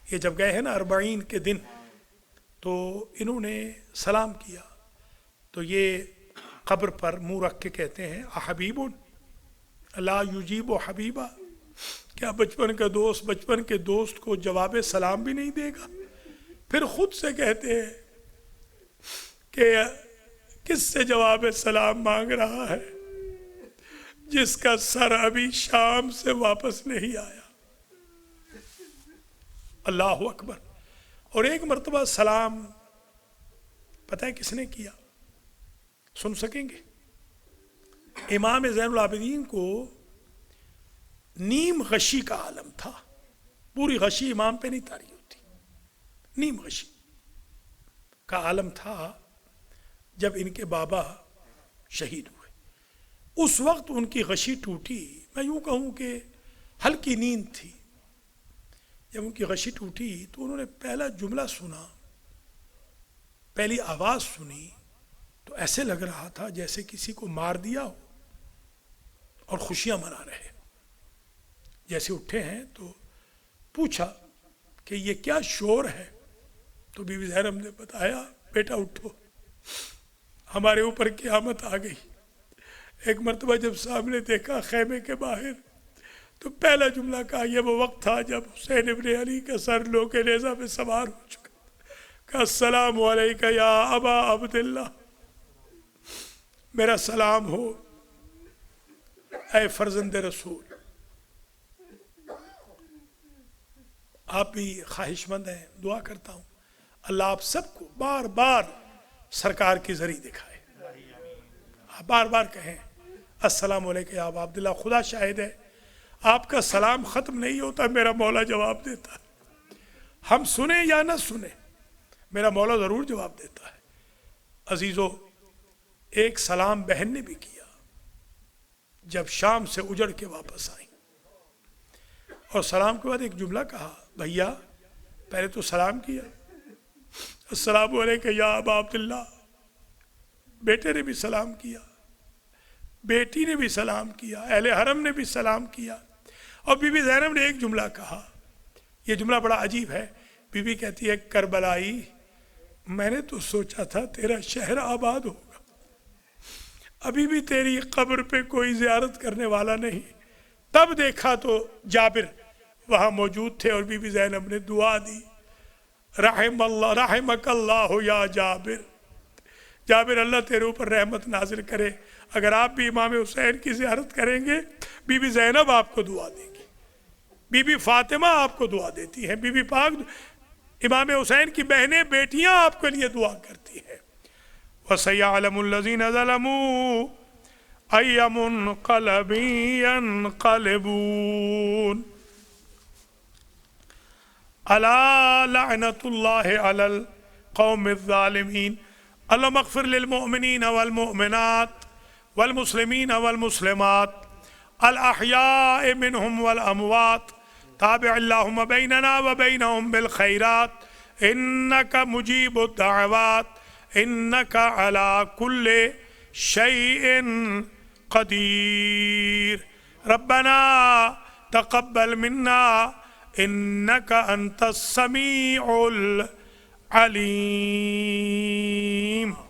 یہ جب گئے ہیں نا 40 کے دن، تو انہوں نے سلام کیا تو یہ قبر پر منہ رکھ کے کہتے ہیں احبیب لا یجیب حبیبہ، کیا بچپن کا دوست بچپن کے دوست کو جواب سلام بھی نہیں دے گا؟ پھر خود سے کہتے ہیں کہ کس سے جواب سلام مانگ رہا ہے جس کا سر ابھی شام سے واپس نہیں آیا. اللہ اکبر. اور ایک مرتبہ سلام پتہ ہے کس نے کیا؟ سن سکیں گے؟ امام زین العابدین کو نیم غشی کا عالم تھا. پوری غشی امام پہ نہیں تاری ہوتی، نیم غشی کا عالم تھا. جب ان کے بابا شہید ہوئے اس وقت ان کی غشی ٹوٹی. میں یوں کہوں کہ ہلکی نیند تھی. جب ان کی غشی ٹوٹی تو انہوں نے پہلا جملہ سنا، پہلی آواز سنی تو ایسے لگ رہا تھا جیسے کسی کو مار دیا ہو اور خوشیاں منا رہے. جیسے اٹھے ہیں تو پوچھا کہ یہ کیا شور ہے؟ تو بی بی زینب نے بتایا بیٹا اٹھو، ہمارے اوپر قیامت آ گئی. ایک مرتبہ جب سامنے دیکھا خیمے کے باہر تو پہلا جملہ کہا یہ وہ وقت تھا جب حسین ابن علی کا سر لو کے نیزہ پہ سوار ہو چکا. کہا السلام علیکم یا ابا عبداللہ، میرا سلام ہو اے فرزند رسول. آپ بھی خواہش مند ہیں، دعا کرتا ہوں اللہ آپ سب کو بار بار سرکار کی زری دکھائے. آپ بار بار کہیں السلام علیکم یا ابا عبداللہ. خدا شاہد ہے آپ کا سلام ختم نہیں ہوتا، میرا مولا جواب دیتا ہے. ہم سنیں یا نہ سنیں میرا مولا ضرور جواب دیتا ہے. عزیزو، ایک سلام بہن نے بھی کیا جب شام سے اجڑ کے واپس آئیں، اور سلام کے بعد ایک جملہ کہا بھیا پہلے تو سلام کیا السلام علیکم یا ابا عبداللہ. بیٹے نے بھی سلام کیا، بیٹی نے بھی سلام کیا، اہل حرم نے بھی سلام کیا. اور بی بی زینب نے ایک جملہ کہا، یہ جملہ بڑا عجیب ہے. بی بی کہتی ہے کربلائی میں نے تو سوچا تھا تیرا شہر آباد ہوگا، ابھی بھی تیری قبر پہ کوئی زیارت کرنے والا نہیں. تب دیکھا تو جابر وہاں موجود تھے اور بی بی زینب نے دعا دی، رحمک اللہ یا جابر، جابر اللہ تیرے اوپر رحمت نازل کرے، اگر آپ بھی امام حسین کی زیارت کریں گے بی بی زینب آپ کو دعا دیں گی، بی بی فاطمہ آپ کو دعا دیتی ہیں، بی بی پاک امام حسین کی بہنیں بیٹیاں آپ کے لیے دعا کرتی ہیں۔ وَسَيَعْلَمُ الَّذِينَ ظَلَمُوا أَيَّ مُنْقَلَبٍ يَنْقَلِبُونَ أَلَا لَعْنَةُ اللَّهِ عَلَى الْقَوْمِ الظَّالِمِينَ اللهم اغفر للمؤمنين والمؤمنات والمسلمين والمسلمات الأحياء منهم والأموات تابع اللهم بيننا وبينهم بالخيرات إنك مجيب الدعوات إنك على كل شيء قدير ربنا تقبل منا إنك أنت السميع العليم